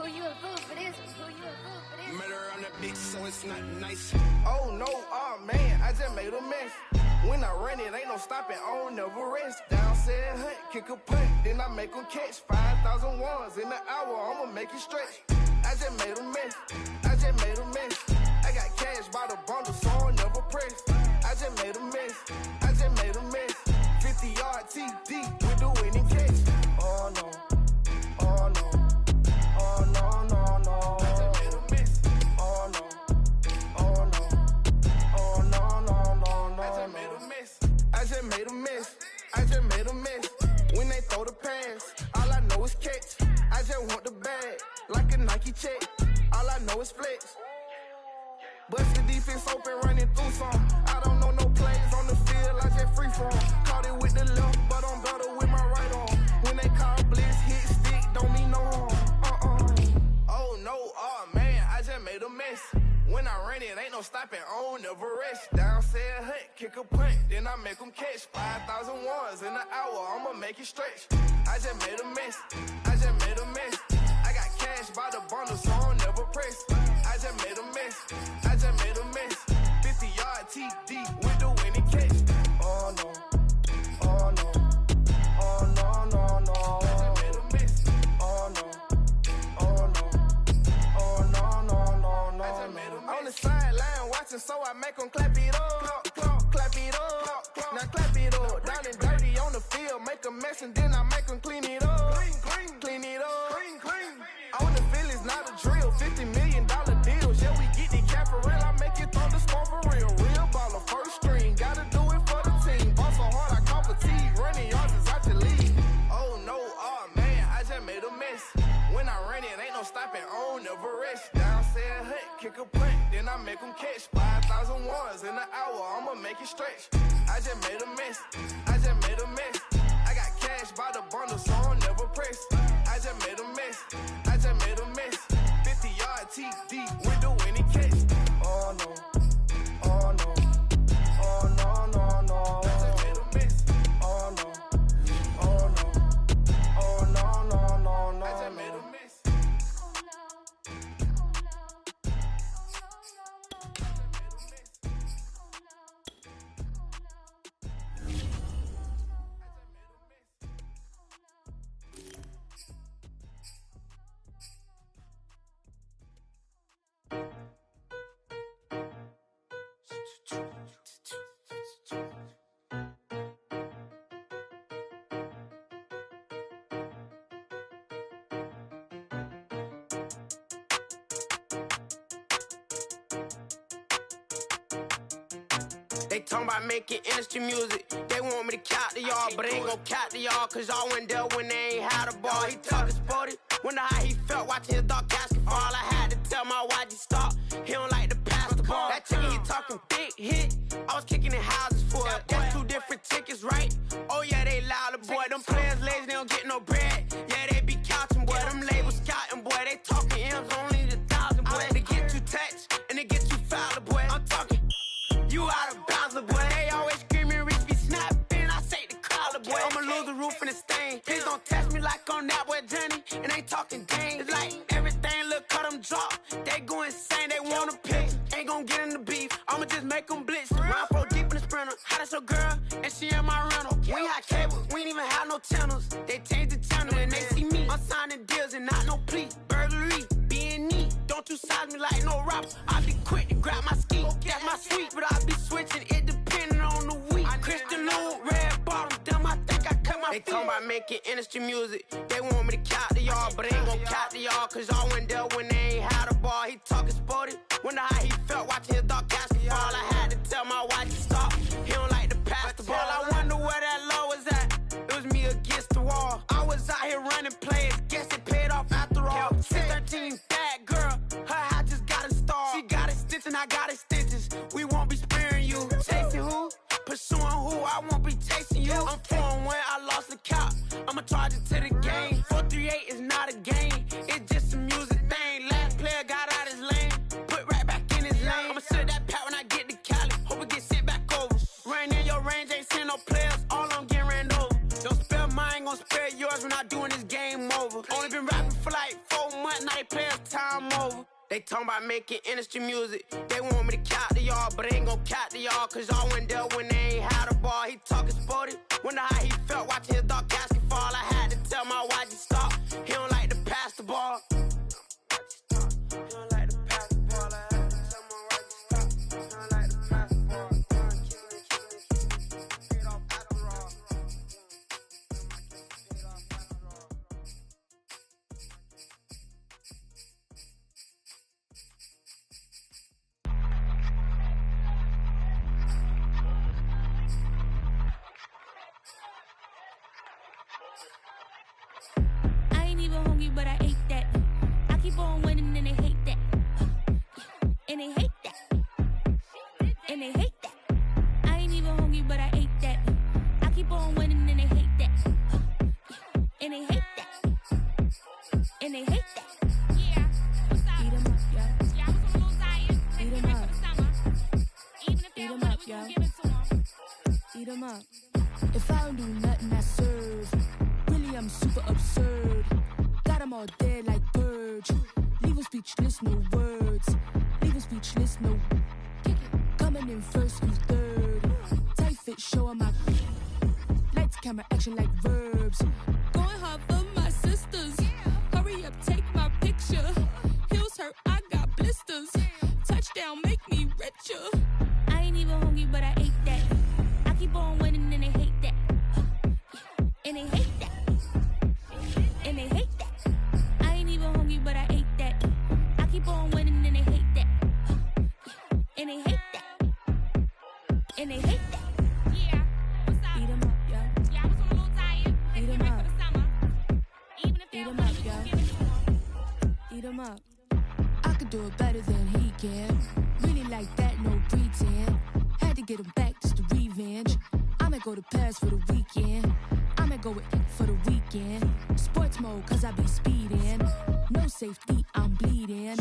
Who you a fool for this? Who you a fool for this? Murder on the bitch, so it's not nice. Oh no, oh man, I just made a mess. When I run it, ain't no stopping, on never rest. Down said hunt, kick a punt, then I make them catch 5,000 ones in an hour, I'ma make it stretch. I just made a mess, I just made a mess. I got cash by the bundle, so I'll never press. I just made a mess, I just made a mess. 50-yard TD with the winning catch. Oh no, oh no, oh no, no, no. I just made a mess, oh no, oh no, oh no, no, no, no. I just made a mess, I just made a mess, I just made a mess. When they throw the pass, all I know is catch. I just want the bag, like a Nike check. All I know is flex. Bust the defense open, running through some. I don't know no plays on the field, I just free form. Caught it with the left, but I'm better with my right arm. When they call blitz, hit stick, don't mean no harm. Oh no, oh man, I just made a mess. When I run it, ain't no stopping, on never rest. Down said hunt, kick a punt, then I make them catch 5,000 ones in an hour, I'ma make it stretch. I just made a mess, I just made a mess. I got cash by the bundle, so I'll never press. I just made a mess, I just made a mess. 50-yard TD with the winning catch. Oh no, oh no, oh no, no, no. I just made a mess, oh no, oh no, oh no, no, no, no. I just made a mess. On the sideline watching, so I make them clap it up, clap, clap, clap it up, clap, now clap it up. Down and dirty on the field, make a mess and then I make them clean it up, clean it up. On the field is not a drill, $50 million deals. Yeah, we get the cap for real, I make it thunderstorm for real. Real baller, first string, gotta do it for the team. Ball so hard, I call fatigue, running yards is out your league. Oh no, oh man, I just made a mess. When I run it, ain't no stopping, on never rest. Down said hunt, kick a punt, then I make them catch 5,000 ones in an hour, I'ma make it stretch. I just made a mess, I just made a mess. I got cash by the bundle, so I'll never press. I just made a mess, I just made a mess. 50-yard TD with the winning catch. Oh no, oh no, oh no, no, no. I just made a mess. Oh no, oh no, oh no, no, no, no. I just made a mess. They talking about making industry music. They want me to count to y'all, but I ain't gon' count to y'all, cause y'all went there when they ain't had a ball. He talking sporty, wonder how he felt watching his dog basketball. I had to tell my YG stop, he don't like to pass the ball. That chicken, he talking big hit, I was kicking in houses for it. That's two different tickets, right? Oh yeah, they loud, boy. Them players lazy, they don't get no bread. Yeah, they be couching, boy. Them labels scouting, boy. They talking M's only the 1,000, boy. They get too touched, and they get too foul, boy. I'm talking, you out of bounds, boy. They always screaming, Rich be snapping. I say the collar, boy. I'ma lose the roof in the stain. Please don't test me like on that boy Johnny. And ain't talking dang. It's like everything look cut them drop. They go insane, they want a pitch. Ain't gon' get in the beef. I'ma just make them blitz. Round 4 deep in the sprinter. How that's your girl? And she in my rental. We ain't had cable, we ain't even have no channels. They changed the channel and they see me. I'm signing deals and not no plea. Burglary, being neat. Don't you size me like no rapper. I be quick to grab my ski. That's my sweet, but I be switching it depending on the week. Christian Lou, red bottom, damn, I think I cut my feet. They talking about making industry music. They want me to count to y'all, but I ain't gon' count to y'all, cause y'all went there when they ain't had a ball. He talking sporty, wonder how he felt watching his dog basketball. I had to tell my wife to stop, he don't like to pass the ball. I wonder where that low was at. It was me against the wall. I was out here running plays, guess it paid off after all. 613, bad girl, her hat just got installed. She got extension, I got extensions. We won't be sparing you. Chasing who? Pursuing who? I won't be chasing you. I'm 4-1, I lost the count. I'ma charge it to the game. 438 is not a game, it's just a music thing. Last player got out his lane, put right back in his lane. I'ma sit that pat when I get to Cali. Hope it get sent back over. Rain in your range, ain't send no players. All I'm getting ran over. Don't spare mine, gon' spare yours when I doing this game over. Only been rapping for like 4 months, now they play They talking about making industry music. They want me to count to y'all, but I ain't gon' count to y'all, cause y'all went there when they ain't had a ball. He talking sporty. Wonder how he felt watching his dog gasket fall. I had to tell my wife to stop. He don't like to pass the ball. He don't like to pass the ball. I had to tell my wife to stop. He don't like to pass the ball. Paid off Adderall. Paid off Adderall. I ain't even hungry, but I ate that. I keep on winning and they hate that. And they hate that. And they hate that. I ain't even hungry, but I ate that. I keep on winning and they hate that. And they hate that. And they hate that. Yeah. Eat 'em up, yo. Yeah, I was on a little diet. Eat 'em up. Even if they don't want it, we gon' give it to 'em. Eat 'em up. If I don't do nothing, I serve. Really, I'm super absurd. Got 'em all dead like birds. Leave 'em speechless, no words. Leave 'em speechless, no. Coming in first, you third. Tight fit, showing my. Lights, camera, action like verbs. Going hard for my sisters. Hurry up, take my picture. Heels hurt, I got blisters. Touchdown, make me richer. I ain't even hungry, but I ate that. I keep on winning and they hate that. And they hate that. And they hate that. I ain't even hungry, but I ate that. I keep on winning and they hate that. And they hate that. And they hate that. Yeah. What's up? Eat 'em up, yo. Yeah, I was on a little diet. Eat 'em up. For the summer. Even if they don't want it, we gon' give it to 'em. Eat 'em up. I could do it better than he can. Really like that, no pretend. Had to get him back just to revenge. I'ma go to Paris for the weekend. I'ma go with for the weekend. Sports mode, cause I be speeding. No safety, I'm bleeding.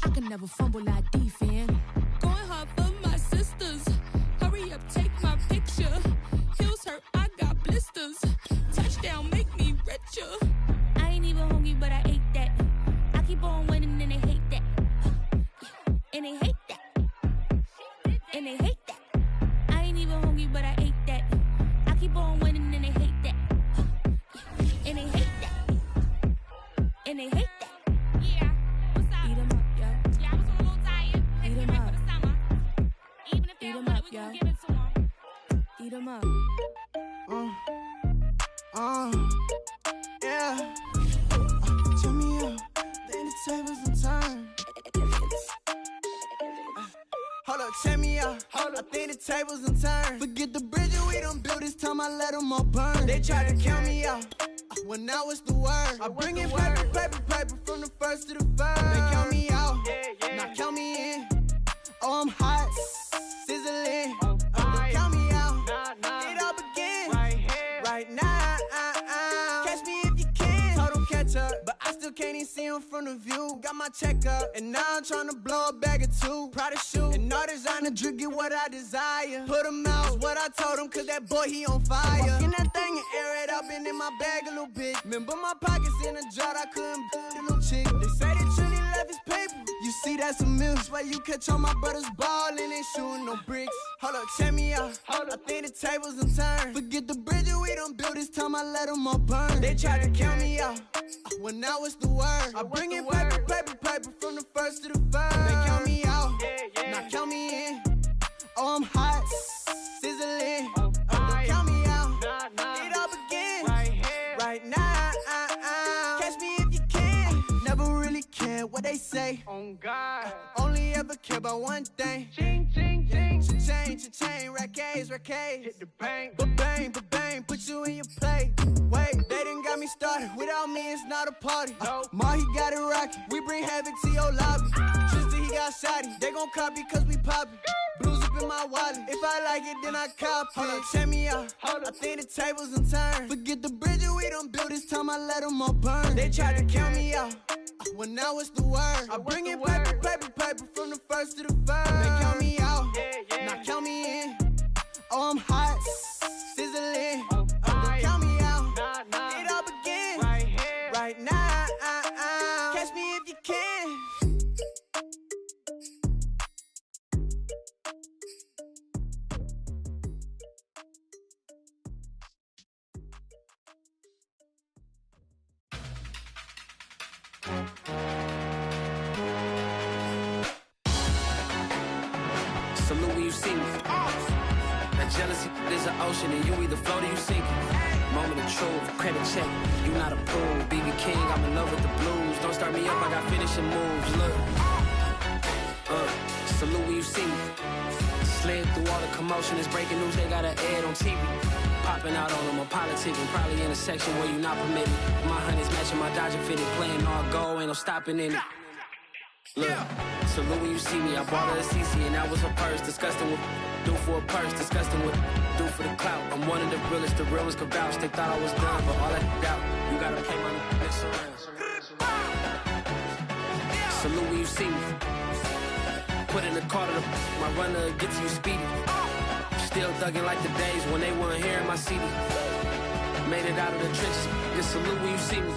I can never fumble, I defend. Going hard for my sisters. Hurry up, take my picture. Heels hurt, I got blisters. Touchdown, make me richer. I ain't even hungry, but I ate that. I keep on winning and they hate that. And they hate that. And they hate that. I ain't even hungry, but I ate that. I keep on winning and they hate that. And they hate that. And they hate that. Yeah. What's up? Eat 'em up, yo. Yeah, I was on a little diet. Eat 'em up. For the summer. Even if they don't want it, we gon' give it to 'em. Eat 'em up. Yeah. Turn me up, then the tables and turn. Hold up, check me out. I think the tables and turn. Forget the bridge we done built, this time I let them all burn. They tried to count me out, when now it's the word. I bring in paper from the first to the third. They count me out, now count me in. Oh, I'm hot, sizzling. They count me out, it all begins right now. Catch me if you can. Told them catch up, but I still can't even see them from the view. Got my check up, and now I'm trying to blow a bag or two. Proud of shoe, and all designer drip, get what I desire. Put them out, what I told him, cause that boy, he on fire. Walk in that thing and air it up, and in my bag a little bit. Remember my pockets in a drought, I couldn't build a little chick. They say that Trilly left his paper. You see, that's a milk. Why you catch all my brothers ball and ain't shooting no bricks. Hold up, check me out. I think the tables and turn. Forget the bridge we done built, this time I let them all burn. They tried to count me out, when now it's the word. I bring in paper from the first to the third. They count me out, now count me in. Oh, I'm hot, sizzling. They count me out, it all begins right now. Catch me if you can. Never really care what they say. On God, only ever care about one thing. Ching, ching, ching. Cha-chain, rack A's. Hit the bank, ba-bang, put you in your play. Wait, they done got me started. Without me, it's not a party. Ma, he got it rockin'. We bring havoc to your lobby. Tristan, he got shotty. They gon' copy cause we poppin'. Blues up in my wallet. If I like it, then I cop it. Hold up, check me out. I think the tables and turn. Forget the bridge we done built, this time I let them all burn. They tried to count me out, when now it's the word. I bring in paper from the first to the third. They count me out, now count me in. Oh, I'm hot, sizzling. They count me out, it all begins right now. Catch me if you can. salute when you see me. That jealousy is an ocean, and you either float or you sink it. Moment of truth, credit check, you not approved. BB King, I'm in love with the blues. Don't start me up, I got finishing moves. Look, salute when you see me. Slid through all the commotion, it's breaking news, they got an ad on TV. Popping out on them, I'm politicking, probably in a section where you not permitted. My honey's matching my Dodger fitted, playing all gold, ain't no stopping in it. Look, salute when you see me, I bought her a CC and that was her purse. Disgusting with do for a purse, disgusting with do for the clout. I'm one of the realest, the realest could vouch. They thought I was done, but all that out, you gotta pay my next around. Salute when you see me. Put in the car to my runner, get to you speedy. Still thugging like the days when they weren't hearing my CD. Made it out of the trenches, just salute when you see me.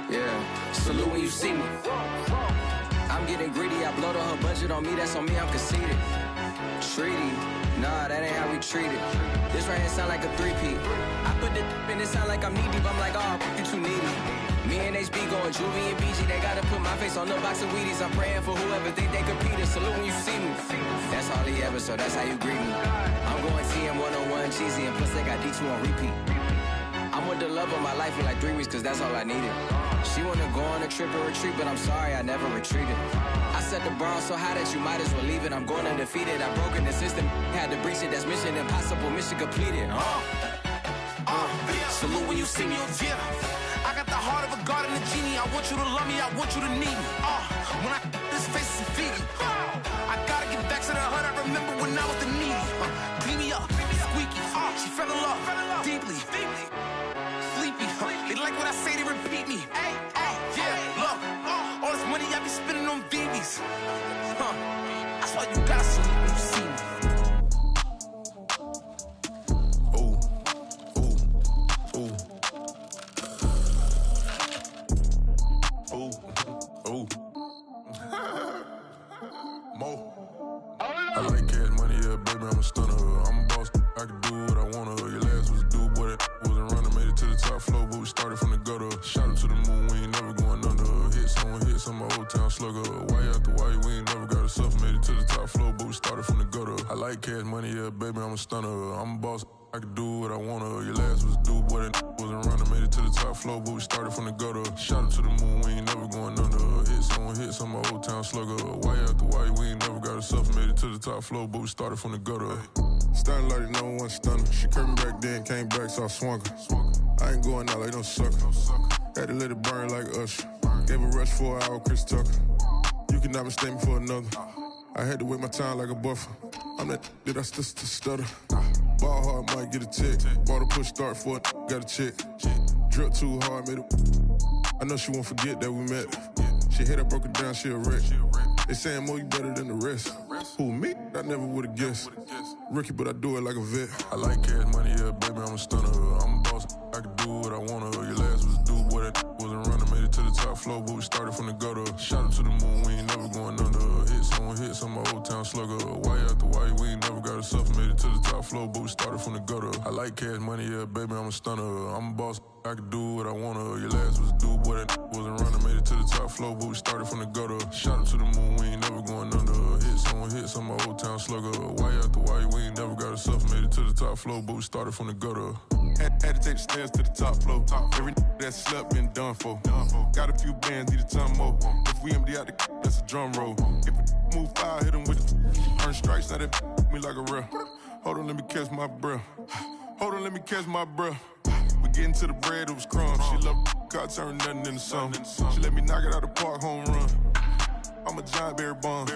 Yeah, salute when you see me. I'm getting greedy, I blowed on her budget on me, that's on me, I'm conceited. Treaty, nah, that ain't how we treat it. This right here sound like a three-peat. I put the in it sound like I'm knee deep, I'm like, oh, you too needy. Me and HB going Juvie and BG, they gotta put my face on the box of Wheaties. I'm praying for whoever think they competing. Salute when you see me. That's all he ever, so that's how you greet me. I'm going TM 101 cheesy, and plus they got D2 on repeat. I'm with the love of my life for like 3 weeks, cause that's all I needed. She wanna go on a trip or retreat, but I'm sorry, I never retreated. I set the bar so high that you might as well leave it. I'm going undefeated, I've broken the system, had to breach it, that's mission impossible, mission completed. Salute when you see me, yeah. I got the heart of a god and a genie. I want you to love me, I want you to need me. When I this face is feedy. I gotta get back to the hood, I remember when I was the needy. Clean me up, squeaky. She fell in love, deeply. Sleepy, they like what I say, they repeat me. Yeah, look, all this money I be spending on BBs. That's why you gotta salute when you see me. I like cash money, yeah, baby, I'm a stunner. I'm a boss, I can do what I wanna. Your last was a dude, boy, that wasn't running. Made it to the top floor, but we started from the gutter. Shot up to the moon, we ain't never going under. Hit some old town slugger. Why after why, we ain't never got a suffer. Made it to the top floor, but we started from the gutter. I like cash money, yeah, baby, I'm a stunner. I'm a boss, I can do what I wanna. Your last was a dude, boy, that wasn't running. Made it to the top floor, but we started from the gutter. Shot up to the moon, we ain't never going under. Hit some old town slugger. Why after why, we ain't never got a suffer. Made it to the top floor, but we started from the gutter. Starting like no one stunner. She curved me back then, came back, so I swung her. I ain't going out like no sucker. Had to let it burn like Usher. Gave a rush for an hour, Chris Tucker. You cannot mistake me for another. I had to wait my time like a buffer. I'm that I still stutter. Ball hard, might get a tick. Bought a push start for it, got a chick. Drip too hard, made it. I know she won't forget that we met. She hit, I broke it down, she a wreck. They saying, Mo, you better than the rest. Who, me? I never would've guessed. Rookie, but I do it like a vet. I like cash money, yeah, baby, I'm a stunner. I'm a boss, I can do what I wanna. Your last was a dude, boy, that wasn't running. Made it to the top floor, but we started from the gutter. Shot up to the moon, we ain't never going under. Hit some old town slugger. Why after why, we ain't never got a suffer. Made it to the top floor, but we started from the gutter. I like cash money, yeah, baby, I'm a stunner. I'm a boss, I can do what I wanna. Your last was a dude, boy, that wasn't running. Made it to the top floor, but we started from the gutter. Shot up to the moon, we ain't never going under. Hit some old town slugger. Why after why, we ain't never got a suffer. Made it to the top floor, but we started from the gutter. Had to take the stairs to the top floor. Every that slept been done for. Got a few bands, need a ton more. If we empty out the that's a drum roll. If a move fire, hit him with it. Earn strikes, now that me like a real. Hold on, let me catch my breath. Hold on, let me catch my breath. We getting to the bread, it was crumbs. She loved car, turned nothing into something. She let me knock it out the park, home run. I'm a giant Barry Bonds.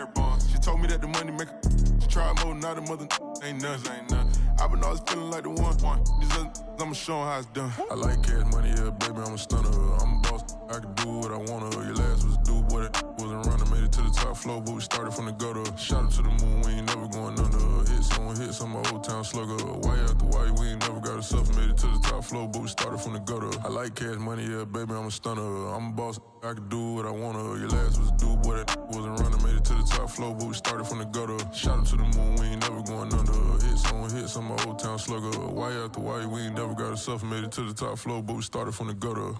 She told me that the money make her. She tried more, not a mother ain't nothing. I've been always feeling like the one. These other I'ma show 'em how it's done. I like cash money, yeah, baby, I'm a stunner. I'm a boss, I can do what I wanna. Your last was a dude, boy, that wasn't running. Made it to the top floor, but we started from the gutter. Shot up to the moon, we ain't never going under. Hit some old town slugger. Why after why, we ain't never got a suffer. Made it to the top floor, but we started from the gutter. I like cash money, yeah, baby, I'm a stunner. I'm a boss, I can do what I wanna. Your last was a dude, boy, that wasn't running. Made it to the top floor, but we started from the gutter. Shot up to the moon, we ain't never going under. Hit some old town slugger. Why after why, we ain't never got a suffer. Made it to the top floor, but we started from the gutter.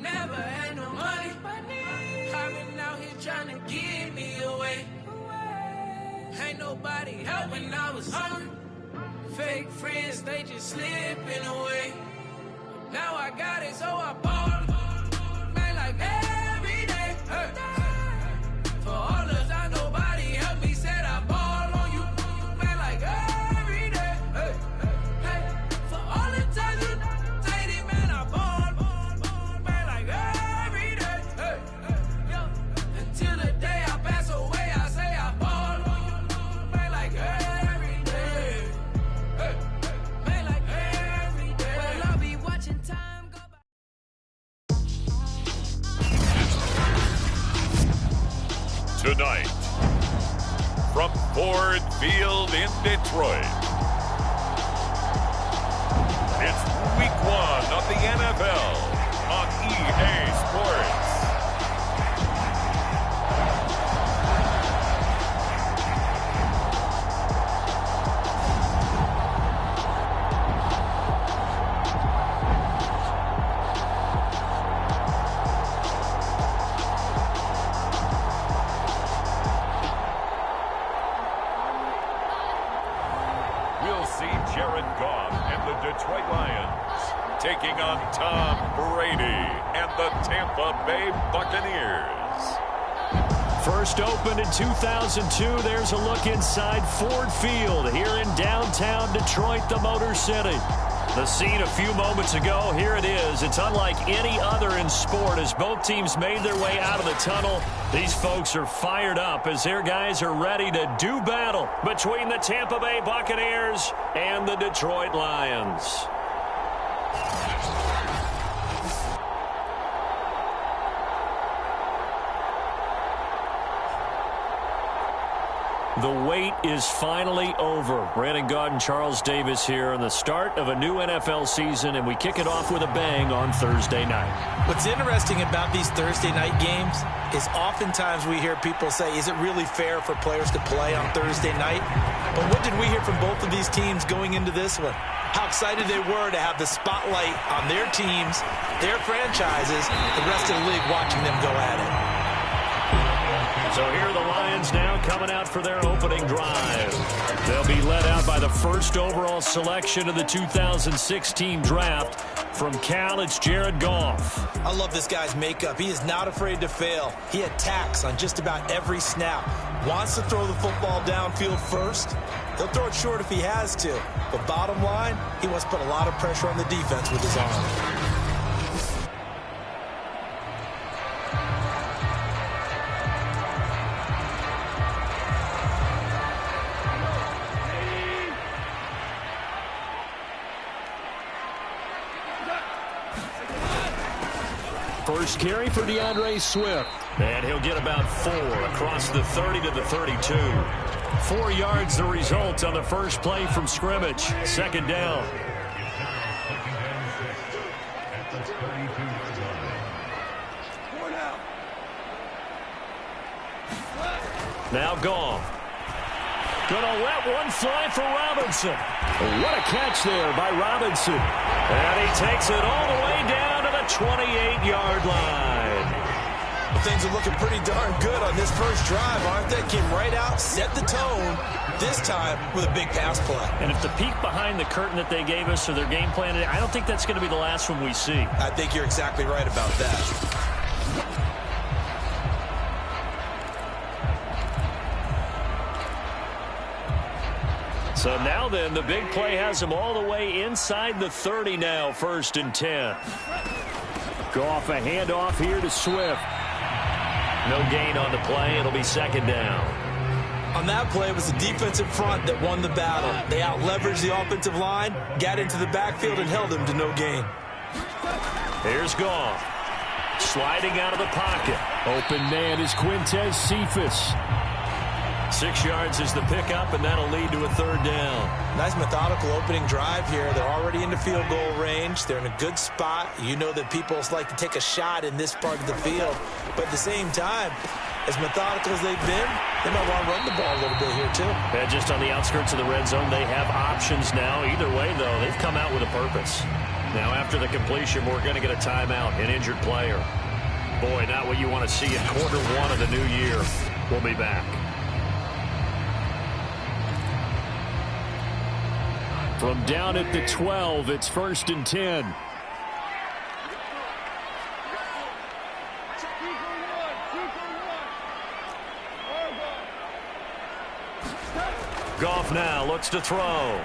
Never had no money. I've been out here trying to get me away. Ain't nobody helping, I was hungry. Fake friends, they just slipping away. Now I got it, so I ball. Man, like every day. Hey. For all the time nobody helped me, said I ball on you. Man, like every day. Hey. Hey. For all the time you dated, man, I ball. Until the day I pass away, I say I ball on you, man, like every day. Man, like every day. Well, I'll be watching time go by. Tonight, from Ford Field in Detroit, it's week 1 of the NFL on EA Sports. Detroit Lions taking on Tom Brady and the Tampa Bay Buccaneers. First opened in 2002. There's a look inside Ford Field here in downtown Detroit, the Motor City. The scene a few moments ago, here it is. It's unlike any other in sport as both teams made their way out of the tunnel. These folks are fired up as their guys are ready to do battle between the Tampa Bay Buccaneers and the Detroit Lions. The wait is finally over. Brandon Gaud and Charles Davis here on the start of a new NFL season, and we kick it off with a bang on Thursday night. What's interesting about these Thursday night games is oftentimes we hear people say, is it really fair for players to play on Thursday night? But what did we hear from both of these teams going into this one? How excited they were to have the spotlight on their teams, their franchises, the rest of the league watching them go at it. So here are the Lions now coming out for their opening drive. They'll be led out by the first overall selection of the 2016 draft. From Cal, it's Jared Goff. I love this guy's makeup. He is not afraid to fail. He attacks on just about every snap. Wants to throw the football downfield first. He'll throw it short if he has to. But bottom line, he wants to put a lot of pressure on the defense with his arm. First carry for DeAndre Swift. And he'll get about 4 across the 30 to the 32. 4 yards the result on the first play from scrimmage. Second down. Now Goff. Gonna let one fly for Robinson. What a catch there by Robinson. And he takes it all the way down to the 28-yard line. Things are looking pretty darn good on this first drive, aren't they? Came right out, set the tone, this time with a big pass play. And if the peek behind the curtain that they gave us or their game plan, I don't think that's going to be the last one we see. I think you're exactly right about that. So now then, the big play has him all the way inside the 30 now, 1st and 10. Goff a handoff here to Swift. No gain on the play. It'll be second down. On that play, it was the defensive front that won the battle. They out-leveraged the offensive line, got into the backfield, and held him to no gain. Here's Goff. Sliding out of the pocket. Open man is Quintez Cephas. 6 yards is the pickup, and that'll lead to a third down. Nice methodical opening drive here. They're already into field goal range. They're in a good spot. You know that people like to take a shot in this part of the field. But at the same time, as methodical as they've been, they might want to run the ball a little bit here, too. And just on the outskirts of the red zone, they have options now. Either way, though, they've come out with a purpose. Now, after the completion, we're going to get a timeout, an injured player. Boy, not what you want to see in quarter one of the new year. We'll be back. From down at the 12, it's 1st and 10. Goff now looks to throw.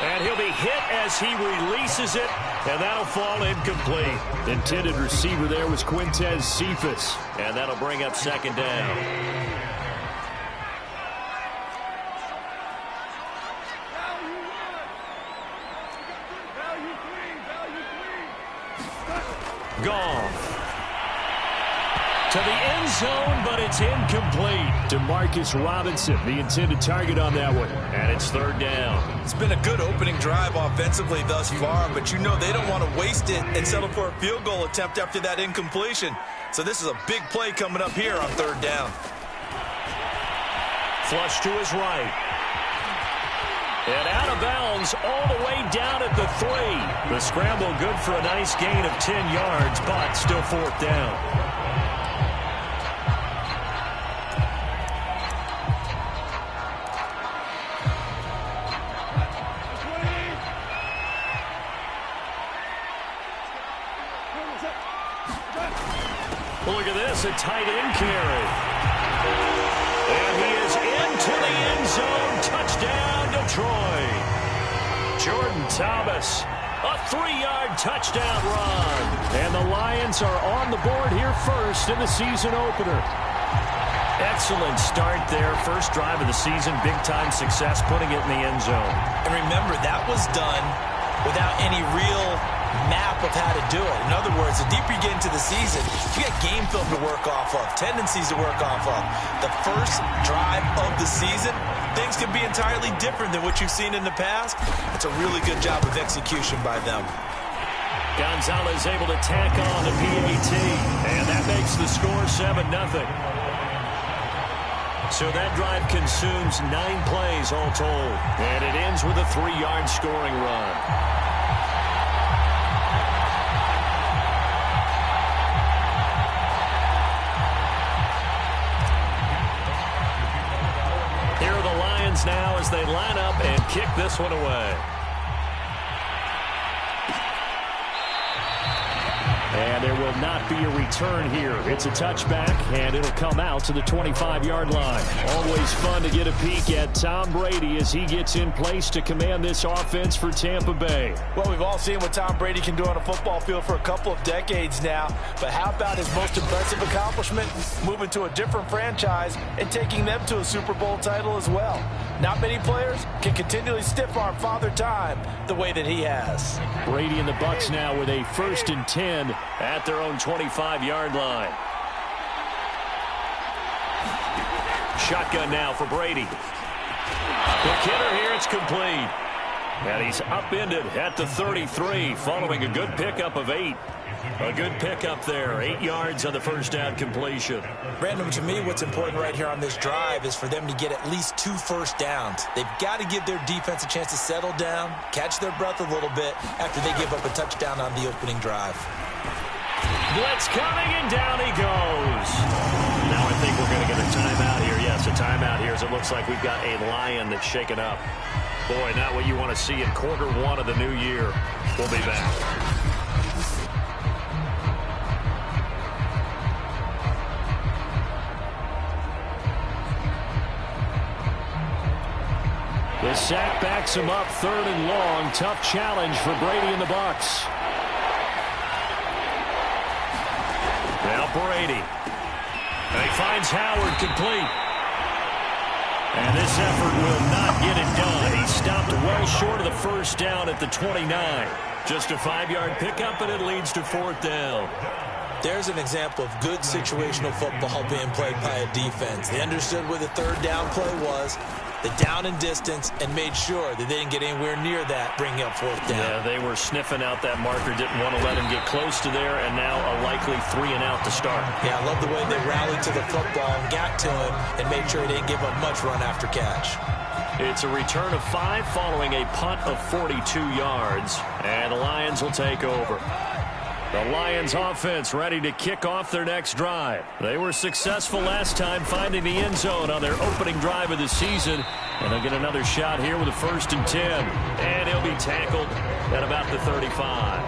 And he'll be hit as he releases it, and that'll fall incomplete. Intended receiver there was Quintez Cephas, and that'll bring up 2nd down. Goff to the end zone, but it's incomplete. Demarcus Robinson, the intended target on that one, and it's 3rd down. It's been a good opening drive offensively thus far, but you know they don't want to waste it and settle for a field goal attempt after that incompletion. So this is a big play coming up here on 3rd down. Flush to his right. And out of bounds all the way down at the 3. The scramble good for a nice gain of 10 yards, but still 4th down. Look at this, a tight end carry. And he is into the end zone. Touchdown, Detroit. Jordan Thomas, a 3-yard touchdown run. And the Lions are on the board here first in the season opener. Excellent start there. First drive of the season, big-time success, putting it in the end zone. And remember, that was done without any real map of how to do it. In other words, the deeper you get into the season, you got game film to work off of, tendencies to work off of. The first drive of the season, things can be entirely different than what you've seen in the past. It's a really good job of execution by them. Gonzalez able to tack on the PAT, and that makes the score 7-0. So that drive consumes 9 plays all told, and it ends with a 3-yard scoring run. Here are the Lions now as they line up and kick this one away. And there will not be a return here. It's a touchback, and it'll come out to the 25-yard line. Always fun to get a peek at Tom Brady as he gets in place to command this offense for Tampa Bay. Well, we've all seen what Tom Brady can do on a football field for a couple of decades now. But how about his most impressive accomplishment? Moving to a different franchise and taking them to a Super Bowl title as well. Not many players can continually stiff-arm Father Time the way that he has. Brady and the Bucs now with a 1st and 10 at their own 25-yard line. Shotgun now for Brady. The kidder here, it's complete. And he's upended at the 33 following a good pickup of 8. A good pickup there. 8 yards on the first down completion. Brandon, to me, what's important right here on this drive is for them to get at least 2 first downs. They've got to give their defense a chance to settle down, catch their breath a little bit after they give up a touchdown on the opening drive. Blitz coming, and down he goes. Now I think we're going to get a timeout here. Yes, a timeout here as it looks like we've got a Lion that's shaken up. Boy, not what you want to see in quarter one of the new year. We'll be back. The sack backs him up, 3rd and long. Tough challenge for Brady and the Bucs. Now Brady. And he finds Howard complete. And this effort will not get it done. He stopped well short of the first down at the 29. Just a 5-yard pickup, and it leads to 4th down. There's an example of good situational football being played by a defense. They understood where the 3rd down play was. the down and distance and made sure that they didn't get anywhere near that, bringing up fourth down. Yeah, they were sniffing out that marker, didn't want to let him get close to there, and now a likely 3 and out to start. Yeah, I love the way they rallied to the football and got to him and made sure he didn't give up much run after catch. It's a return of 5 following a punt of 42 yards, and the Lions will take over. The Lions offense ready to kick off their next drive. They were successful last time finding the end zone on their opening drive of the season, and they'll get another shot here with a 1st and 10. And he'll be tackled at about the 35.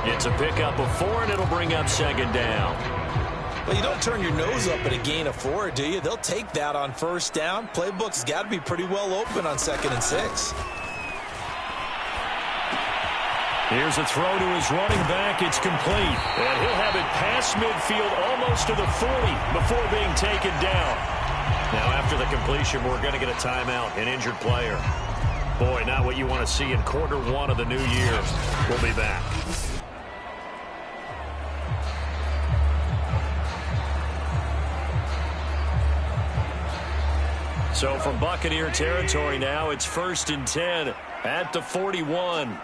It's a pickup of 4, and it'll bring up 2nd down. Well, you don't turn your nose up at a gain of 4, do you? They'll take that on 1st down. Playbook's got to be pretty well open on 2nd and 6. Here's a throw to his running back. It's complete. And he'll have it past midfield almost to the 40 before being taken down. Now, after the completion, we're going to get a timeout, an injured player. Boy, not what you want to see in quarter 1 of the new year. We'll be back. So from Buccaneer territory now, it's 1st and 10 at the 41.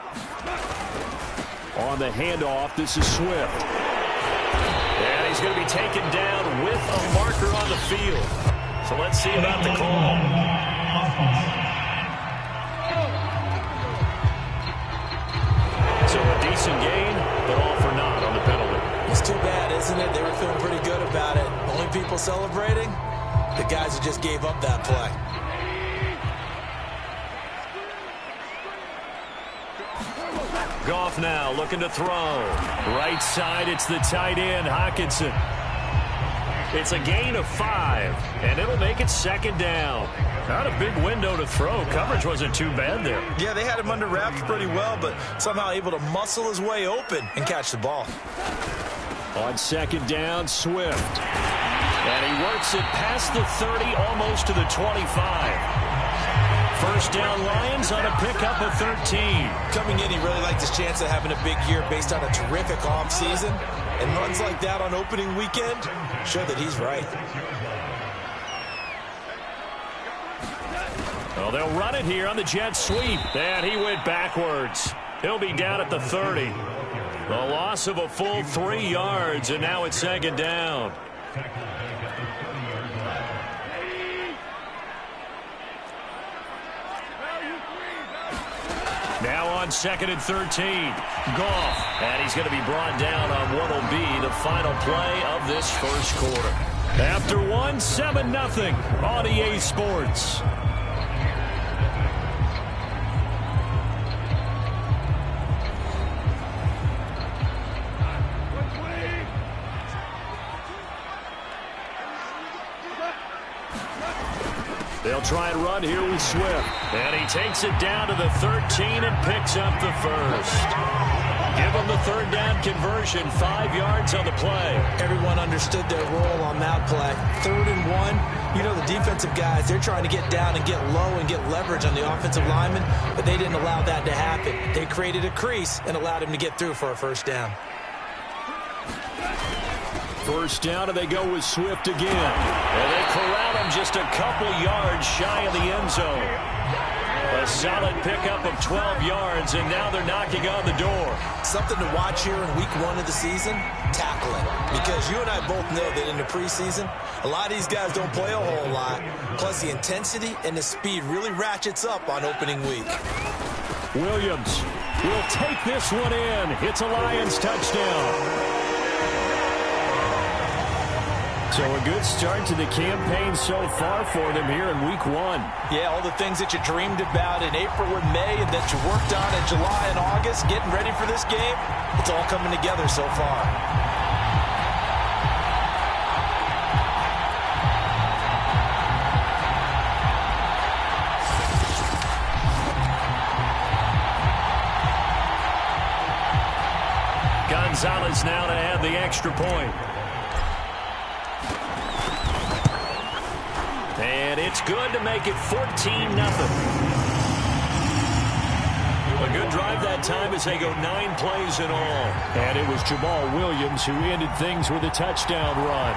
On the handoff, this is Swift. And he's going to be taken down with a marker on the field. So let's see about the call. So a decent gain, but all for naught on the penalty. It's too bad, isn't it? They were feeling pretty good about it. Only people celebrating? The guys who just gave up that play. Goff now looking to throw. Right side, it's the tight end, Hockenson. It's a gain of 5, and it'll make it 2nd down. Not a big window to throw. Coverage wasn't too bad there. Yeah, they had him under wraps pretty well, but somehow able to muscle his way open and catch the ball. On 2nd down, Swift. And he works it past the 30, almost to the 25. 1st down, Lions on a pickup of 13. Coming in, he really liked his chance of having a big year based on a terrific offseason. And runs like that on opening weekend show that he's right. Well, they'll run it here on the jet sweep. And he went backwards. He'll be down at the 30. The loss of a full 3 yards, and now it's 2nd down. Now on 2nd and 13. Goff. And he's going to be brought down on what will be the final play of this 1st quarter. After 1, 7-0 on EA Sports. They'll try and run here with Swift. And he takes it down to the 13 and picks up the 1st. Give him the 3rd down conversion, 5 yards on the play. Everyone understood their role on that play. 3rd and 1. You know, the defensive guys, they're trying to get down and get low and get leverage on the offensive lineman, but they didn't allow that to happen. They created a crease and allowed him to get through for a 1st down. 1st down, and they go with Swift again. And they corral him just a couple yards shy of the end zone. A solid pickup of 12 yards, and now they're knocking on the door. Something to watch here in week 1 of the season, tackling. Because you and I both know that in the preseason, a lot of these guys don't play a whole lot. Plus, the intensity and the speed really ratchets up on opening week. Williams will take this one in. It's a Lions touchdown. So a good start to the campaign so far for them here in week 1. Yeah, all the things that you dreamed about in April and May and that you worked on in July and August, getting ready for this game, it's all coming together so far. Gonzalez now to add the extra point. And it's good to make it 14-0. A good drive that time as they go 9 plays in all. And it was Jamal Williams who ended things with a touchdown run.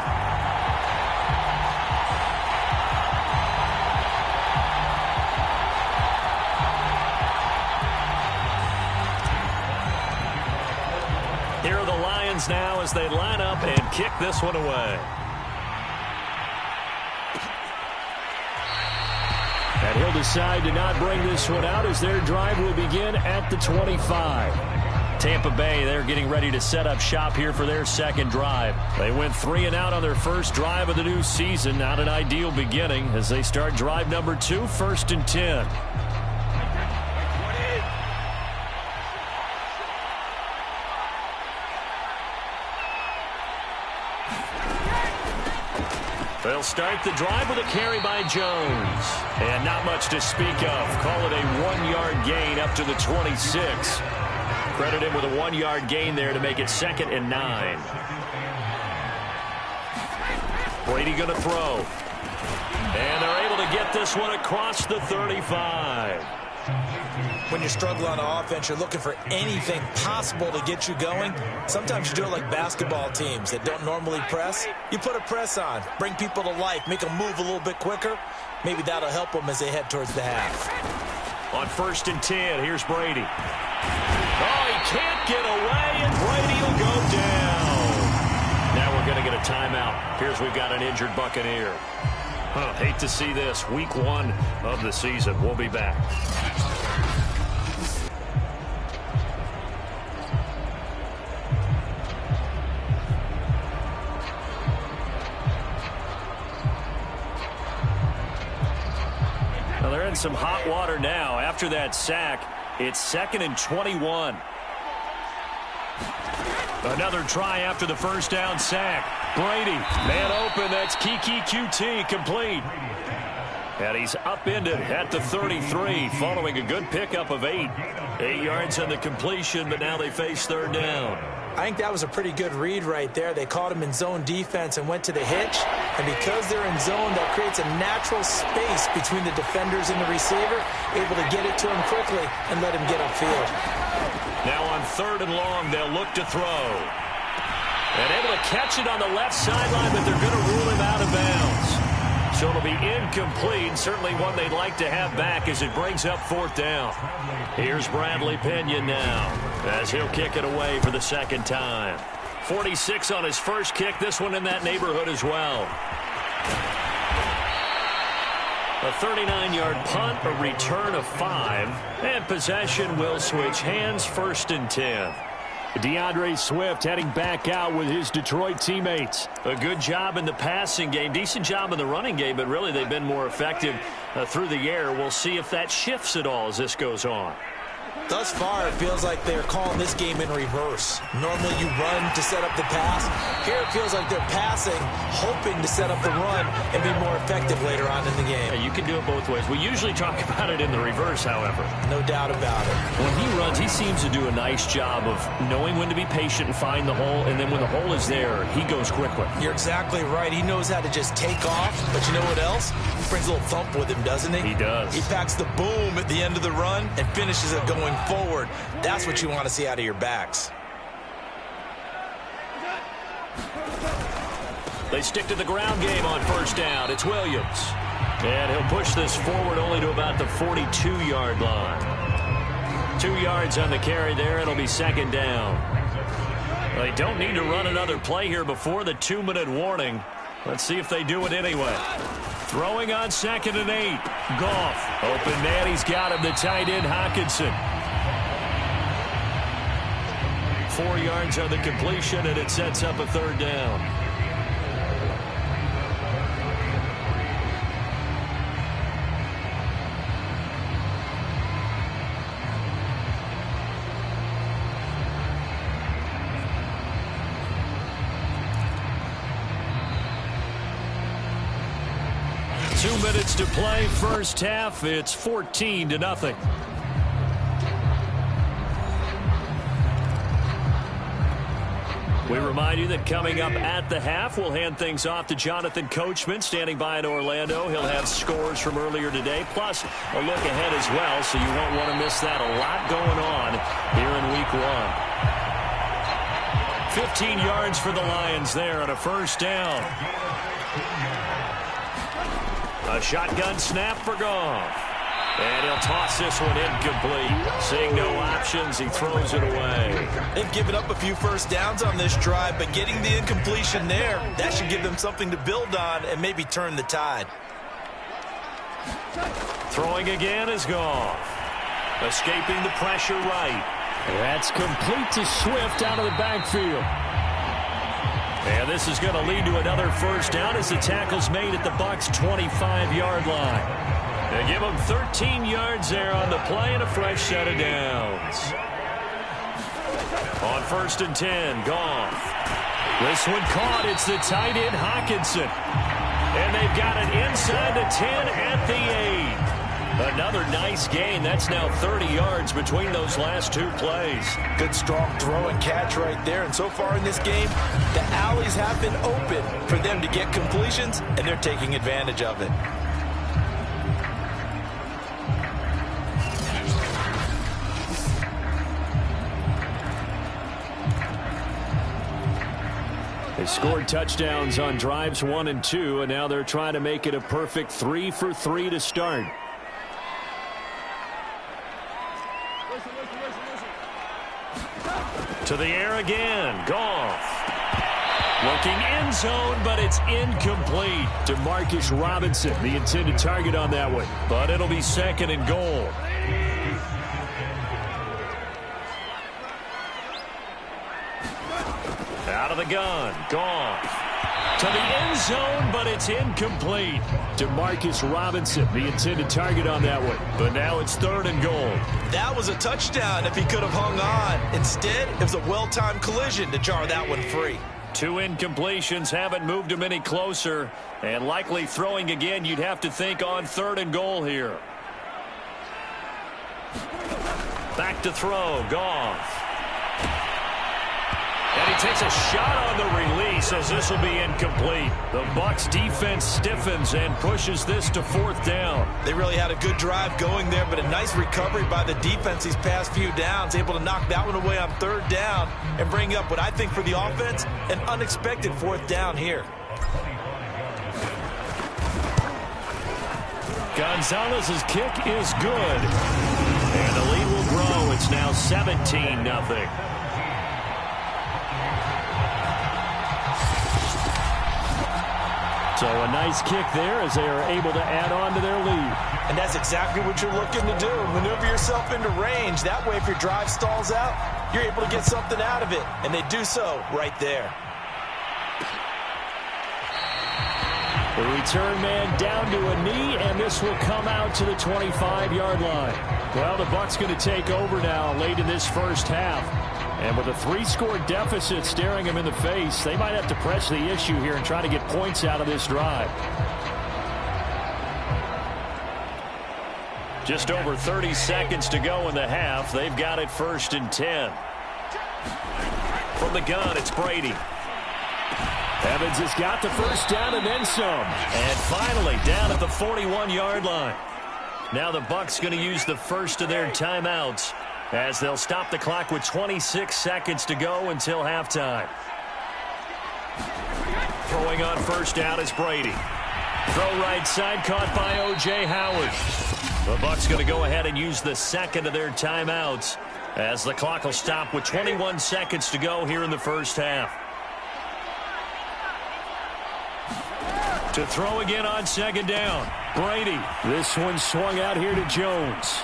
Here are the Lions now as they line up and kick this one away. And he'll decide to not bring this one out as their drive will begin at the 25. Tampa Bay, they're getting ready to set up shop here for their second drive. They went 3 and out on their first drive of the new season. Not an ideal beginning as they start drive number 2, 1st and 10. They'll start the drive with a carry by Jones. And not much to speak of. Call it a 1-yard gain up to the 26. Credit him with a 1-yard gain there to make it 2nd and 9. Brady going to throw. And they're able to get this one across the 35. When you struggle on offense, you're looking for anything possible to get you going. Sometimes you do it like basketball teams that don't normally press. You put a press on, bring people to life, make them move a little bit quicker. Maybe that'll help them as they head towards the half. On 1st and 10, here's Brady. Oh, he can't get away, and Brady will go down. Now we're going to get a timeout. Here's we've got an injured Buccaneer. Hate to see this. Week 1 of the season. We'll be back. Well, they're in some hot water now. After that sack, it's 2nd and 21. Another try after the first down sack. Brady, man open. That's Kiki QT, complete. And he's upended at the 33 following a good pickup of 8. 8 yards on the completion, but now they face 3rd down. I think that was a pretty good read right there. They caught him in zone defense and went to the hitch. And because they're in zone, that creates a natural space between the defenders and the receiver, able to get it to him quickly and let him get upfield. Now on 3rd and long, they'll look to throw. And able to catch it on the left sideline, but they're going to rule him out of bounds. So it'll be incomplete, certainly one they'd like to have back as it brings up 4th down. Here's Bradley Pinion now as he'll kick it away for the 2nd time. 46 on his first kick, this one in that neighborhood as well. A 39-yard punt, a return of 5, and possession will switch hands, 1st and 10. DeAndre Swift heading back out with his Detroit teammates. A good job in the passing game, decent job in the running game, but really they've been more effective through the air. We'll see if that shifts at all as this goes on. Thus far, it feels like they're calling this game in reverse. Normally you run to set up the pass. Here it feels like they're passing, hoping to set up the run and be more effective later on in the game. Yeah, you can do it both ways. We usually talk about it in the reverse, however. No doubt about it. When he runs, he seems to do a nice job of knowing when to be patient and find the hole, and then when the hole is there, he goes quickly. You're exactly right. He knows how to just take off, but you know what else? He brings a little thump with him, doesn't he? He does. He packs the boom at the end of the run and finishes it going forward. That's what you want to see out of your backs. They stick to the ground game on 1st down. It's Williams. And he'll push this forward only to about the 42-yard line. 2 yards on the carry there. It'll be 2nd down. They don't need to run another play here before the 2-minute warning. Let's see if they do it anyway. Throwing on 2nd and 8. Goff. Open man. He's got him. The tight end, Hockenson. 4 yards on the completion, and it sets up a 3rd down. Two minutes to play, first half. It's 14-0. We remind you that coming up at the half, we'll hand things off to Jonathan Coachman, standing by in Orlando. He'll have scores from earlier today, plus a look ahead as well, so you won't want to miss that. A lot going on here in Week 1. 15 yards for the Lions there on a 1st down. A shotgun snap for Goff. And he'll toss this one incomplete. Seeing no options, he throws it away. They've given up a few first downs on this drive, but getting the incompletion there, that should give them something to build on and maybe turn the tide. Throwing again is Goff. Escaping the pressure right. That's complete to Swift out of the backfield. And this is going to lead to another first down as the tackle's made at the Bucs' 25-yard line. They give them 13 yards there on the play and a fresh set of downs. On 1st and 10, Goff. This one caught. It's the tight end, Hockenson. And they've got it inside the 10 at the 8. Another nice gain. That's now 30 yards between those last two plays. Good, strong throw and catch right there. And so far in this game, the alleys have been open for them to get completions, and they're taking advantage of it. They scored touchdowns on drives 1 and 2, and now they're trying to make it a perfect 3 for 3 to start. To the air again, Goff. Looking end zone, but it's incomplete. To Marcus Robinson, the intended target on that one. But it'll be 2nd and goal. Out of the gun, Goff. To the end zone, but it's incomplete. To Marcus Robinson, the intended target on that one. But now it's 3rd and goal. That was a touchdown if he could have hung on. Instead, it was a well-timed collision to jar that one free. 2 incompletions haven't moved him any closer. And likely throwing again, you'd have to think on 3rd and goal here. Back to throw, Goff. And he takes a shot on the release as this will be incomplete. The Bucs defense stiffens and pushes this to 4th down. They really had a good drive going there, but a nice recovery by the defense these past few downs, able to knock that one away on 3rd down and bring up what I think for the offense, an unexpected 4th down here. Gonzalez's kick is good. And the lead will grow. It's now 17-0. So a nice kick there as they are able to add on to their lead. And that's exactly what you're looking to do. Maneuver yourself into range. That way, if your drive stalls out, you're able to get something out of it. And they do so right there. The return man down to a knee, and this will come out to the 25-yard line. Well, the Bucs going to take over now late in this first half. And with a 3-score deficit staring them in the face, they might have to press the issue here and try to get points out of this drive. Just over 30 seconds to go in the half. They've got it 1st and 10. From the gun, it's Brady. Evans has got the first down and then some. And finally down at the 41-yard line. Now the Bucs going to use the first of their timeouts, as they'll stop the clock with 26 seconds to go until halftime. Throwing on 1st down is Brady. Throw right side, caught by O.J. Howard. The Bucs going to go ahead and use the second of their timeouts, as the clock will stop with 21 seconds to go here in the first half. To throw again on 2nd down, Brady. This one swung out here to Jones.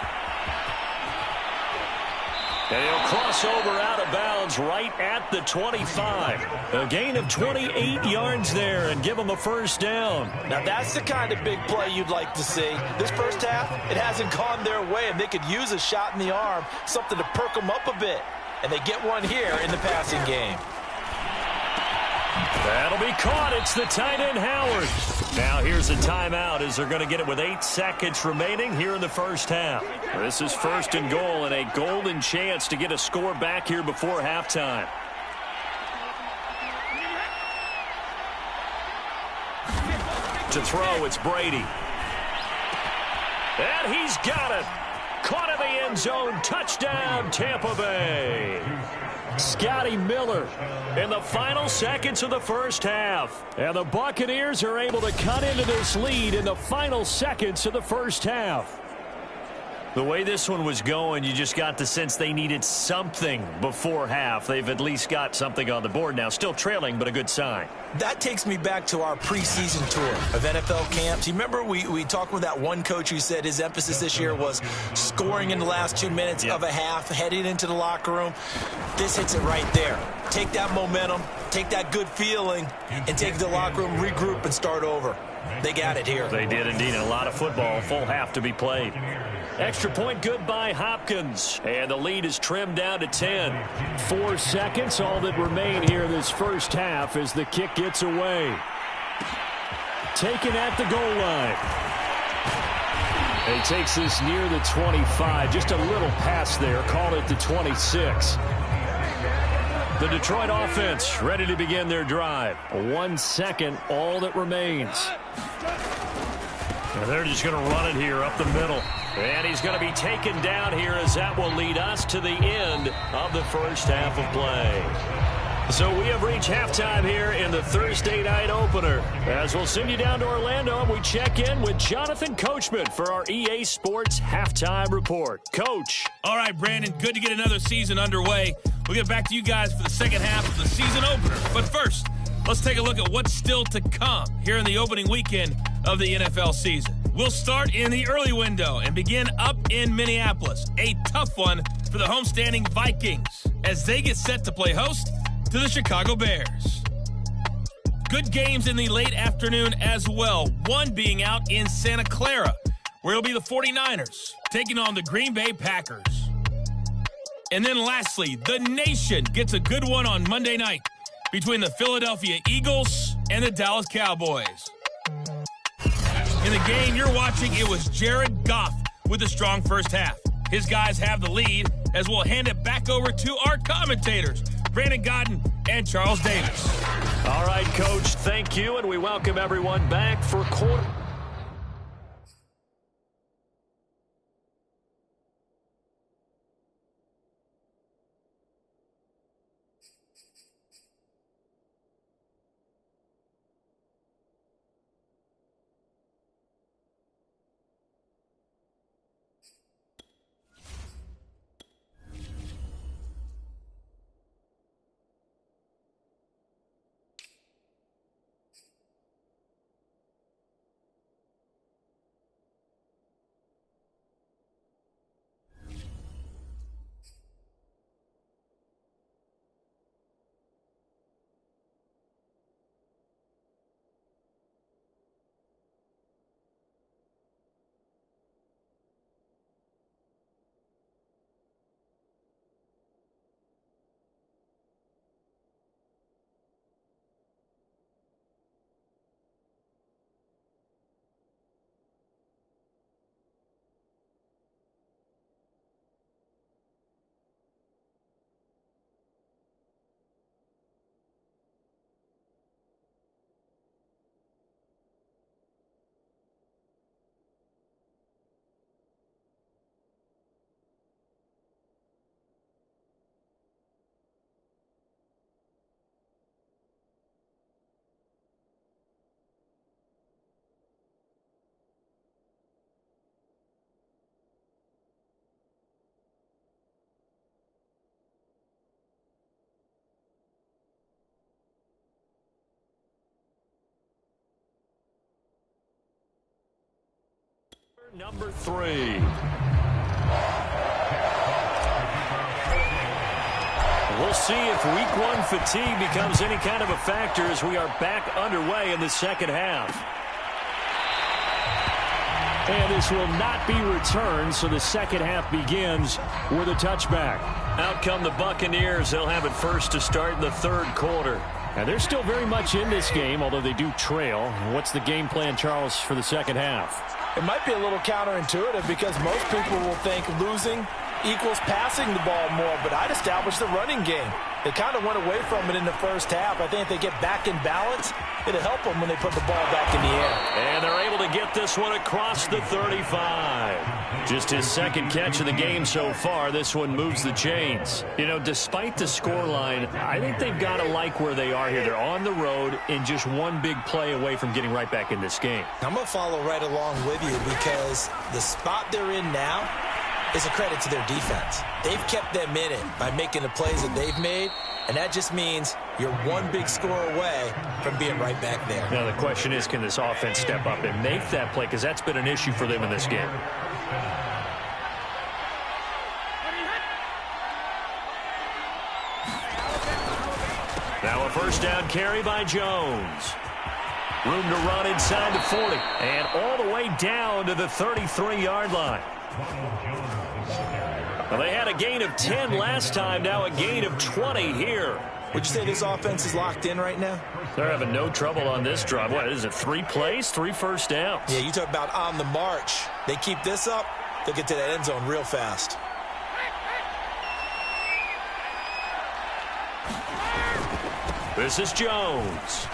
And he'll cross over out of bounds right at the 25. A gain of 28 yards there and give them a first down. Now that's the kind of big play you'd like to see. This first half, it hasn't gone their way, and they could use a shot in the arm, something to perk them up a bit. And they get one here in the passing game. That'll be caught. It's the tight end, Howard. Now here's a timeout as they're going to get it with 8 seconds remaining here in the first half. This is 1st and goal and a golden chance to get a score back here before halftime. To throw, it's Brady. And he's got it. Caught in the end zone. Touchdown, Tampa Bay. Scotty Miller in the final seconds of the first half. And the Buccaneers are able to cut into this lead in the final seconds of the first half. The way this one was going, you just got the sense they needed something before half. They've at least got something on the board now. Still trailing, but a good sign. That takes me back to our preseason tour of NFL camps. You remember we talked with that one coach who said his emphasis this year was scoring in the last 2 minutes of a half, heading into the locker room. This hits it right there. Take that momentum, take that good feeling, and take it to the locker room, regroup, and start over. They got it here. They did indeed. And a lot of football, full half to be played. Extra point good by Hopkins. And the lead is trimmed down to 10. 4 seconds, all that remain here this first half as the kick gets away. Taken at the goal line. He takes this near the 25. Just a little pass there. Call it the 26. The Detroit offense ready to begin their drive. 1 second, all that remains. And they're just going to run it here up the middle. And he's going to be taken down here as that will lead us to the end of the first half of play. So we have reached halftime here in the Thursday night opener. As we'll send you down to Orlando, and we check in with Jonathan Coachman for our EA Sports Halftime Report. Coach. All right, Brandon, good to get another season underway. We'll get back to you guys for the second half of the season opener. But first, let's take a look at what's still to come here in the opening weekend of the NFL season. We'll start in the early window and begin up in Minneapolis. A tough one for the homestanding Vikings as they get set to play host to the Chicago Bears. Good games in the late afternoon as well, one being out in Santa Clara, where it'll be the 49ers taking on the Green Bay Packers. And then lastly, the nation gets a good one on Monday night between the Philadelphia Eagles and the Dallas Cowboys. In the game you're watching, it was Jared Goff with a strong first half. His guys have the lead as we'll hand it back over to our commentators, Brandon Godden and Charles Davis. All right, Coach, thank you, and we welcome everyone back for quarter. Number 3. We'll see if week 1 fatigue becomes any kind of a factor as we are back underway in the second half. And this will not be returned, so the second half begins with a touchback. Out come the Buccaneers. They'll have it first to start in the third quarter. And they're still very much in this game, although they do trail. What's the game plan, Charles, for the second half? It might be a little counterintuitive because most people will think losing equals passing the ball more, but I'd establish the running game. They kind of went away from it in the first half. I think if they get back in balance, it'll help them when they put the ball back in the air. And they're able to get this one across the 35. Just his second catch of the game so far. This one moves the chains. You know, despite the scoreline, I think they've got to like where they are here. They're on the road and just one big play away from getting right back in this game. I'm going to follow right along with you because the spot they're in now, is a credit to their defense. They've kept them in it by making the plays that they've made, and that just means you're one big score away from being right back there. Now the question is, can this offense step up and make that play? Because that's been an issue for them in this game. Now a first down carry by Jones. Room to run inside the 40. And all the way down to the 33-yard line. Well, they had a gain of 10 last time. Now a gain of 20 here. Would you say this offense is locked in right now? They're having no trouble on this drive. What is it, 3 plays, 3 first downs? Yeah, you talk about on the march. They keep this up, they'll get to that end zone real fast. This is Jones.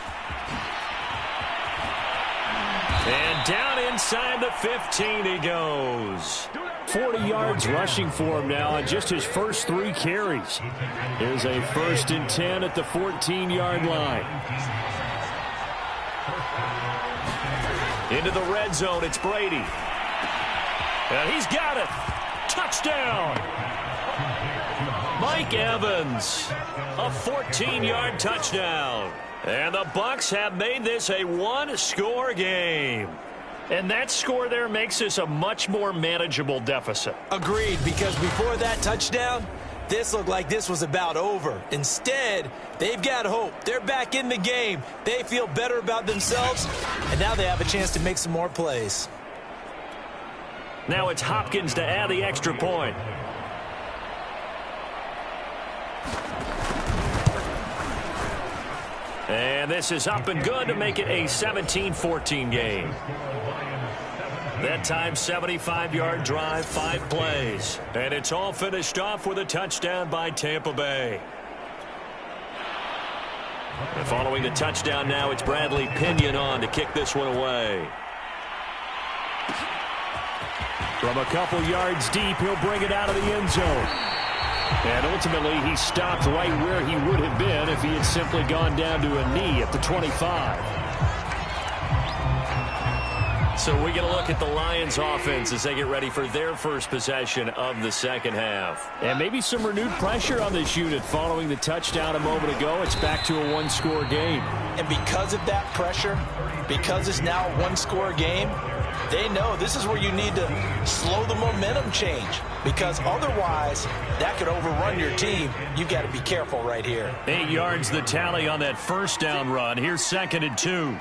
And down inside the 15 he goes. 40 yards rushing for him now on just his first 3 carries. Here's a 1st and 10 at the 14-yard line. Into the red zone, it's Brady. And he's got it. Touchdown. Mike Evans, a 14-yard touchdown. And the Bucs have made this a 1-score game. And that score there makes this a much more manageable deficit. Agreed, because before that touchdown, this looked like this was about over. Instead, they've got hope. They're back in the game. They feel better about themselves, and now they have a chance to make some more plays. Now it's Hopkins to add the extra point. And this is up and good to make it a 17-14 game. That time, 75-yard drive, 5 plays. And it's all finished off with a touchdown by Tampa Bay. And following the touchdown now, it's Bradley Pinion on to kick this one away. From a couple yards deep, he'll bring it out of the end zone. And ultimately, he stopped right where he would have been if he had simply gone down to a knee at the 25. So we get a look at the Lions offense as they get ready for their first possession of the second half. And maybe some renewed pressure on this unit following the touchdown a moment ago. It's back to a 1-score game. And because of that pressure, because it's now a 1-score game, they know this is where you need to slow the momentum change, because otherwise that could overrun your team. You've got to be careful right here. 8 yards the tally on that first down run. Here's 2nd and 2.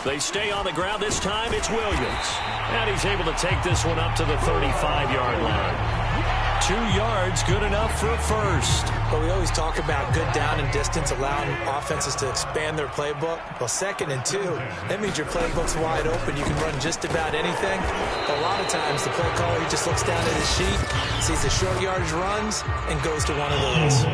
They stay on the ground. This time it's Williams. And he's able to take this one up to the 35-yard line. 2 yards, good enough for a first. But we always talk about good down and distance, allowing offenses to expand their playbook. Well, 2nd and 2, that means your playbook's wide open. You can run just about anything. But a lot of times the play caller, he just looks down at his sheet, sees the short yardage runs, and goes to one of those.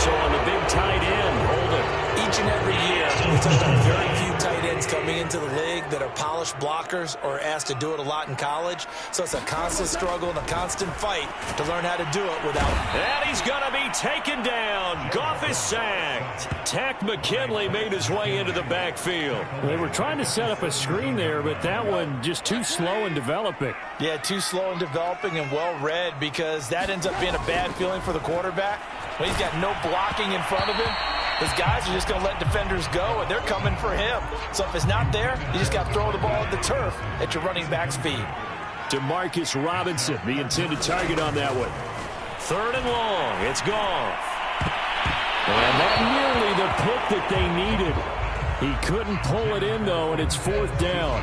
So on the big tight end, Holden. Each and every year, we talk about very few tight ends coming into the league that are polished blockers or asked to do it a lot in college. So it's a constant struggle and a constant fight to learn how to do it without. And he's going to be taken down. Goff is sacked. Tack McKinley made his way into the backfield. They were trying to set up a screen there, but that one just too slow in developing. Yeah, too slow in developing and well read, because that ends up being a bad feeling for the quarterback. When he's got no blocking in front of him, his guys are just going to let defenders go, and they're coming for him. So if it's not there, you just got to throw the ball at the turf at your running back speed. Demarcus Robinson, the intended target on that one. 3rd and long. It's Goff. And not nearly the pick that they needed. He couldn't pull it in, though, and it's 4th down.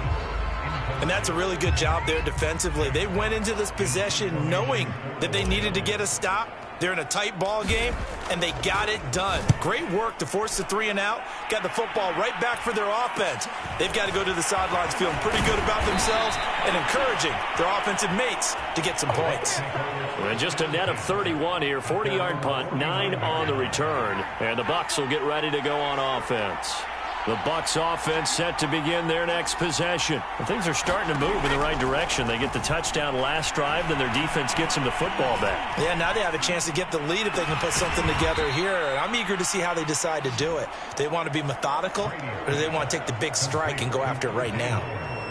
And that's a really good job there defensively. They went into this possession knowing that they needed to get a stop. They're in a tight ball game, and they got it done. Great work to force the 3 and out. Got the football right back for their offense. They've got to go to the sidelines feeling pretty good about themselves and encouraging their offensive mates to get some points. And just a net of 31 here. 40-yard punt, 9 on the return. And the Bucs will get ready to go on offense. The Bucs offense set to begin their next possession. Well, things are starting to move in the right direction. They get the touchdown last drive, then their defense gets them the football back. Yeah, now they have a chance to get the lead if they can put something together here. And I'm eager to see how they decide to do it. They want to be methodical, or do they want to take the big strike and go after it right now?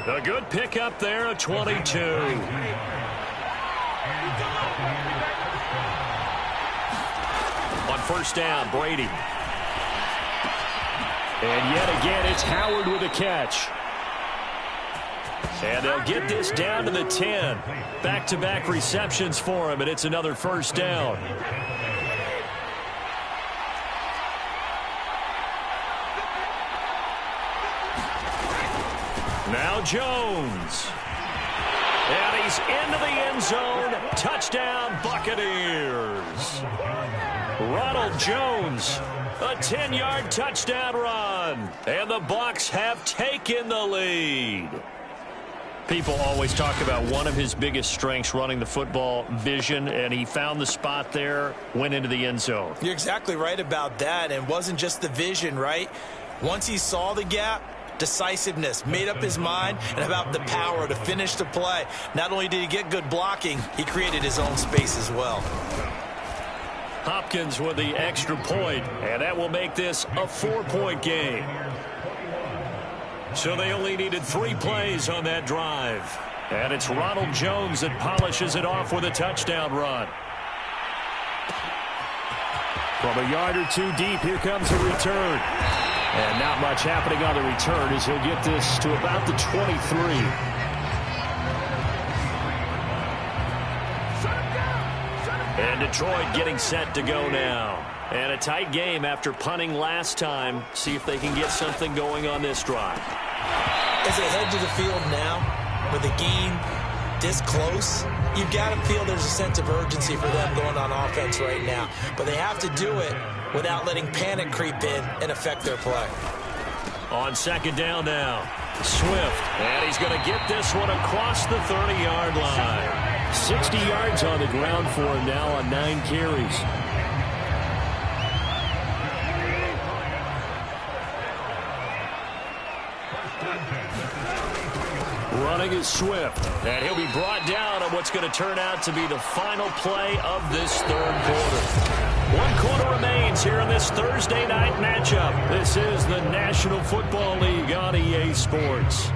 A good pickup there, a 22. On first down, Brady. And yet again, it's Howard with a catch. And they'll get this down to the 10. Back-to-back receptions for him, and it's another first down. Now Jones. And he's into the end zone. Touchdown, Buccaneers. Ronald Jones. A 10-yard touchdown run. And the Bucs have taken the lead. People always talk about one of his biggest strengths, running the football, vision, and he found the spot there, went into the end zone. You're exactly right about that, and it wasn't just the vision, right? Once he saw the gap, decisiveness, made up his mind, and about the power to finish the play. Not only did he get good blocking, he created his own space as well. Hopkins with the extra point, and that will make this a 4-point game. So they only needed 3 plays on that drive. And it's Ronald Jones that polishes it off with a touchdown run. From a yard or two deep, here comes a return. And not much happening on the return as he'll get this to about the 23. And Detroit getting set to go now. And a tight game after punting last time. See if they can get something going on this drive. As they head to the field now, with the game this close, you've got to feel there's a sense of urgency for them going on offense right now. But they have to do it without letting panic creep in and affect their play. On second down now, Swift. And he's going to get this one across the 30-yard line. 60 yards on the ground for him now on 9 carries. Running is Swift, and he'll be brought down on what's going to turn out to be the final play of this third quarter. 1 quarter remains here in this Thursday night matchup. This is the National Football League on EA Sports.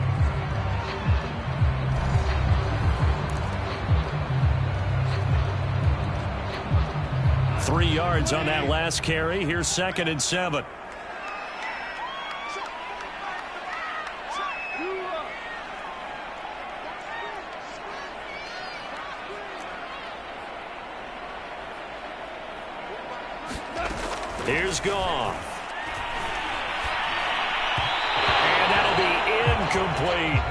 Three yards on that last carry. Here's 2nd and 7. Here's Goff. And that'll be incomplete.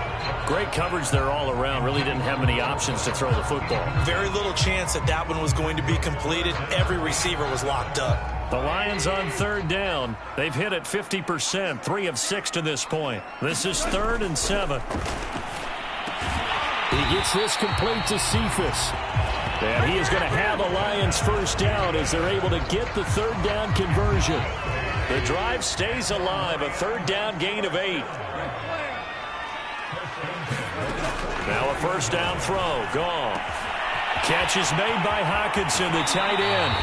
Great coverage there all around. Really didn't have many options to throw the football. Very little chance that that one was going to be completed. Every receiver was locked up. The Lions on third down. They've hit it 50%, 3 of 6 to this point. This is 3rd and 7. He gets this complete to Cephas. And he is going to have a Lions first down as they're able to get the third down conversion. The drive stays alive, a third down gain of 8. Now a first down throw, Goff. Catch is made by Hockenson, the tight end.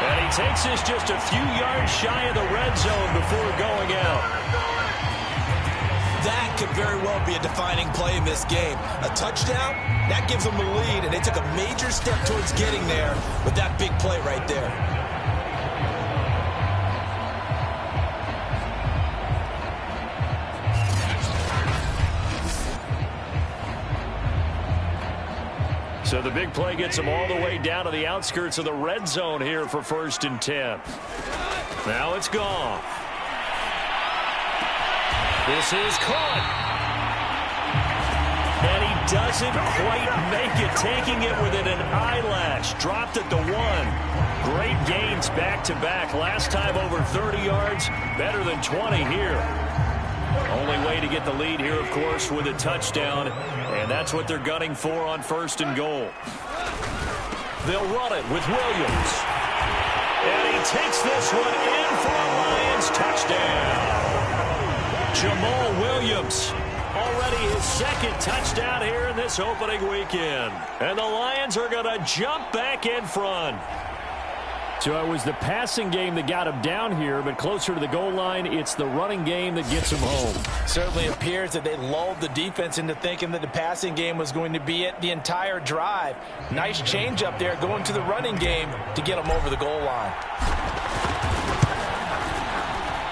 And he takes this just a few yards shy of the red zone before going out. That could very well be a defining play in this game. A touchdown, that gives them the lead, and they took a major step towards getting there with that big play right there. So the big play gets them all the way down to the outskirts of the red zone here for 1st and 10. Now it's Goff. This is caught. And he doesn't quite make it, taking it within an eyelash. Dropped at the 1. Great gains back-to-back. Last time over 30 yards, better than 20 here. Only way to get the lead here, of course, with a touchdown. And that's what they're gunning for on 1st and goal. They'll run it with Williams. And he takes this one in for a Lions touchdown. Jamal Williams, already his second touchdown here in this opening weekend. And the Lions are going to jump back in front. So it was the passing game that got him down here, but closer to the goal line, it's the running game that gets him home. Certainly appears that they lulled the defense into thinking that the passing game was going to be it the entire drive. Nice change up there going to the running game to get him over the goal line.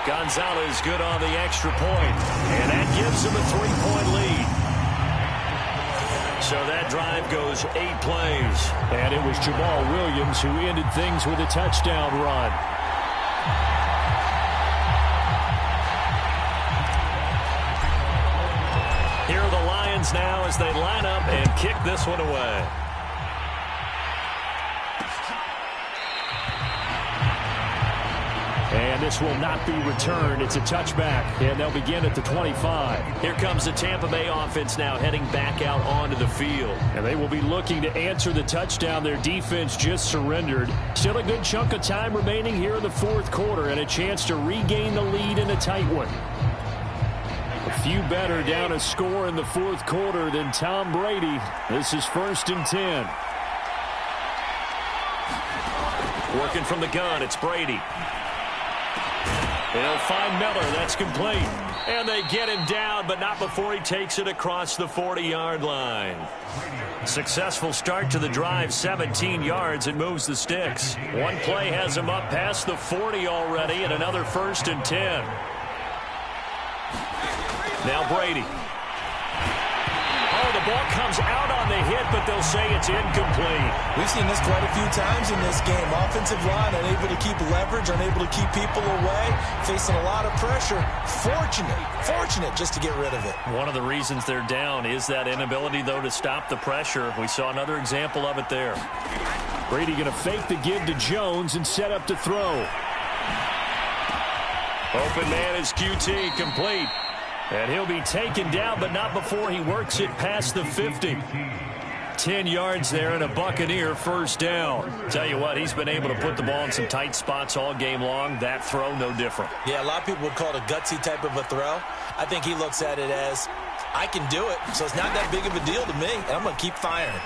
Gonzalez good on the extra point, and that gives him a 3-point lead. So that drive goes 8 plays. And it was Jamal Williams who ended things with a touchdown run. Here are the Lions now as they line up and kick this one away. And this will not be returned. It's a touchback, and they'll begin at the 25. Here comes the Tampa Bay offense now heading back out onto the field. And they will be looking to answer the touchdown their defense just surrendered. Still a good chunk of time remaining here in the fourth quarter and a chance to regain the lead in a tight one. A few better down a score in the fourth quarter than Tom Brady. This is 1st and 10. Working from the gun, it's Brady. They'll find Miller. That's complete. And they get him down, but not before he takes it across the 40-yard line. Successful start to the drive, 17 yards, and moves the sticks. One play has him up past the 40 already, and another 1st and 10. Now Brady. Oh, the ball comes out on the hit, but they'll say it's incomplete. We've seen this quite a few times in this game. Offensive line unable to keep leverage, unable to keep people away, facing a lot of pressure. Fortunate just to get rid of it. One of the reasons they're down is that inability, though, to stop the pressure. We saw another example of it there. Brady going to fake the give to Jones and set up to throw. Open man is QT, complete. And he'll be taken down, but not before he works it past the 50. 10 yards there and a Buccaneer first down. Tell you what, he's been able to put the ball in some tight spots all game long. That throw, no different. Yeah, a lot of people would call it a gutsy type of a throw. I think he looks at it as, I can do it, so it's not that big of a deal to me, and I'm going to keep firing.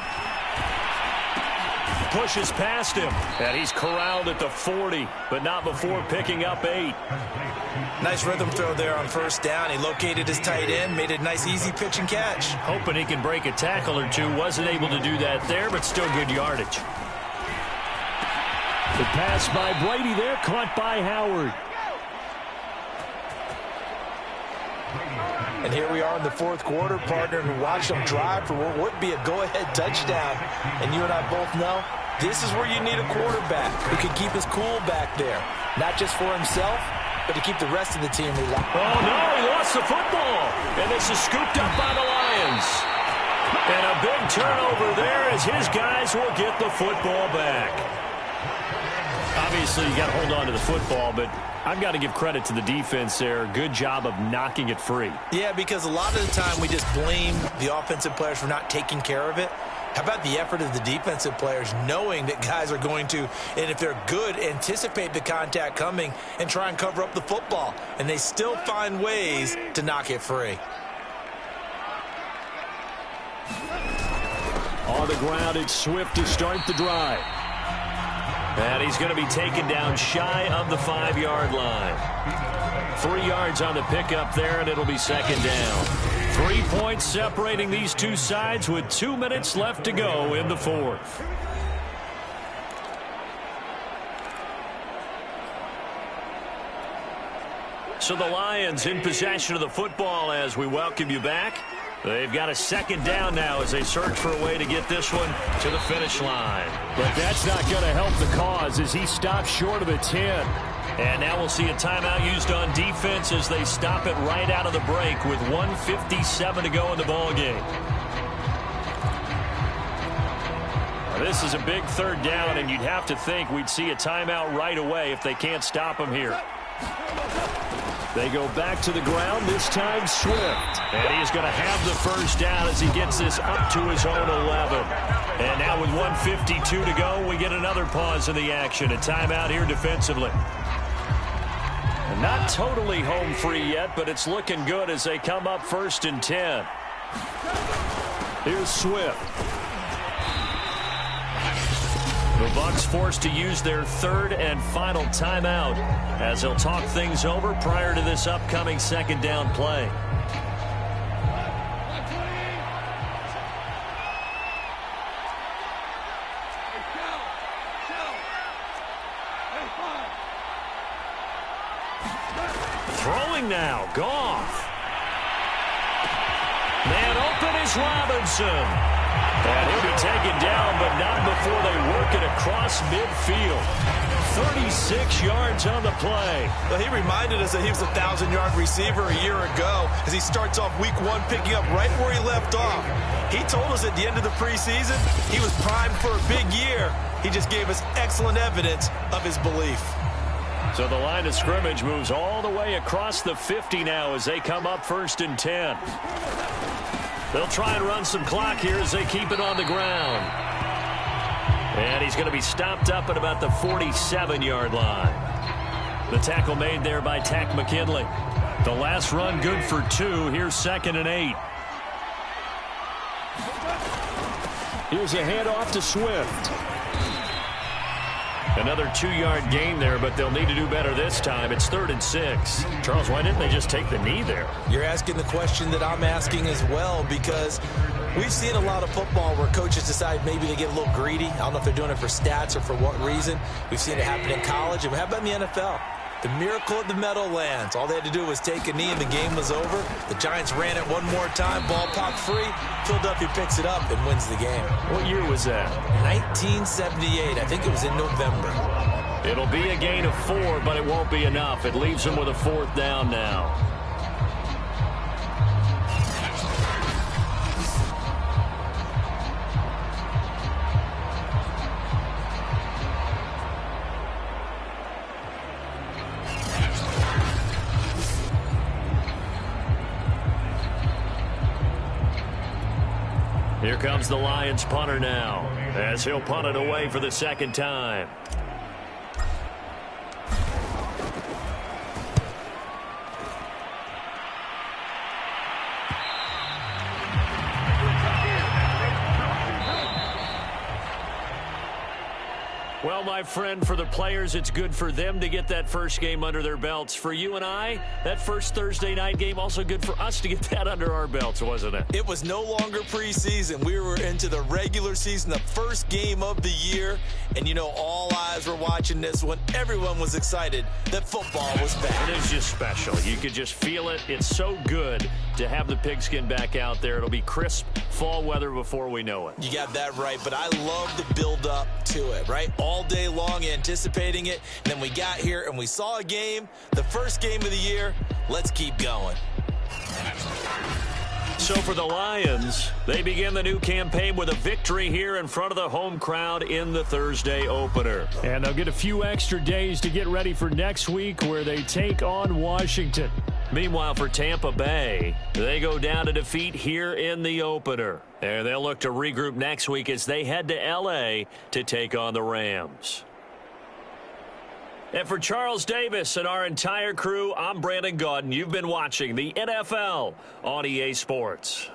Pushes past him, and he's corralled at the 40, but not before picking up 8. Nice rhythm throw there on first down. He located his tight end, made a nice easy pitch and catch. Hoping he can break a tackle or two. Wasn't able to do that there, but still good yardage. The pass by Brady there, caught by Howard. And here we are in the fourth quarter, partner, and watch them drive for what would be a go-ahead touchdown. And you and I both know this is where you need a quarterback who can keep his cool back there. Not just for himself, but to keep the rest of the team relaxed. Oh, no, he lost the football. And this is scooped up by the Lions. And a big turnover there as his guys will get the football back. Obviously, you got to hold on to the football, but I've got to give credit to the defense there. Good job of knocking it free. Yeah, because a lot of the time we just blame the offensive players for not taking care of it. How about the effort of the defensive players knowing that guys are going to, and if they're good, anticipate the contact coming and try and cover up the football. And they still find ways to knock it free. On the ground, it's Swift to start the drive. And he's going to be taken down shy of the 5-yard line. 3 yards on the pickup there, and it'll be second down. 3 points separating these two sides with 2 minutes left to go in the fourth. So the Lions in possession of the football as we welcome you back. They've got a second down now as they search for a way to get this one to the finish line. But that's not going to help the cause as he stops short of the 10. And now we'll see a timeout used on defense as they stop it right out of the break with 1:57 to go in the ballgame. This is a big third down, and you'd have to think we'd see a timeout right away if they can't stop him here. They go back to the ground, this time Swift. And he's going to have the first down as he gets this up to his own 11. And now with 1:52 to go, we get another pause in the action. A timeout here defensively. Not totally home free yet, but it's looking good as they come up 1st and 10. Here's Swift. The Bucs forced to use their 3rd and final timeout as they'll talk things over prior to this upcoming 2nd down play. Throwing now, Goff. Man open is Robinson. And he'll be taken down, but not before they work it across midfield. 36 yards on the play. Well, he reminded us that he was a 1,000-yard receiver a year ago as he starts off week 1 picking up right where he left off. He told us at the end of the preseason he was primed for a big year. He just gave us excellent evidence of his belief. So the line of scrimmage moves all the way across the 50 now as they come up 1st and 10. They'll try and run some clock here as they keep it on the ground. And he's going to be stopped up at about the 47-yard line. The tackle made there by Tack McKinley. The last run good for 2. Here's 2nd and 8. Here's a handoff to Swift. Another 2-yard gain there, but they'll need to do better this time. It's 3rd and 6. Charles, why didn't they just take the knee there? You're asking the question that I'm asking as well, because we've seen a lot of football where coaches decide maybe to get a little greedy. I don't know if they're doing it for stats or for what reason. We've seen it happen in college, and how about in the NFL? The miracle of the Meadowlands. All they had to do was take a knee and the game was over. The Giants ran it one more time. Ball popped free. Philadelphia picks it up and wins the game. What year was that? 1978. I think it was in November. It'll be a gain of 4, but it won't be enough. It leaves them with a 4th down now. Here comes the Lions punter now, as he'll punt it away for the 2nd time. Well, my friend, for the players, it's good for them to get that first game under their belts. For you and I, that first Thursday night game, also good for us to get that under our belts, wasn't it? It was no longer preseason. We were into the regular season, the first game of the year. And, you know, all eyes were watching this one. Everyone was excited that football was back. It is just special. You could just feel it. It's so good to have the pigskin back out there. It'll be crisp fall weather before we know it. You got that right, but I love the build-up to it, right? All day long anticipating it. And then we got here and we saw a game, the first game of the year. Let's keep going. So for the Lions, they begin the new campaign with a victory here in front of the home crowd in the Thursday opener. And they'll get a few extra days to get ready for next week where they take on Washington. Meanwhile, for Tampa Bay, they go down to defeat here in the opener. And they'll look to regroup next week as they head to L.A. to take on the Rams. And for Charles Davis and our entire crew, I'm Brandon Gaudin. You've been watching the NFL on EA Sports.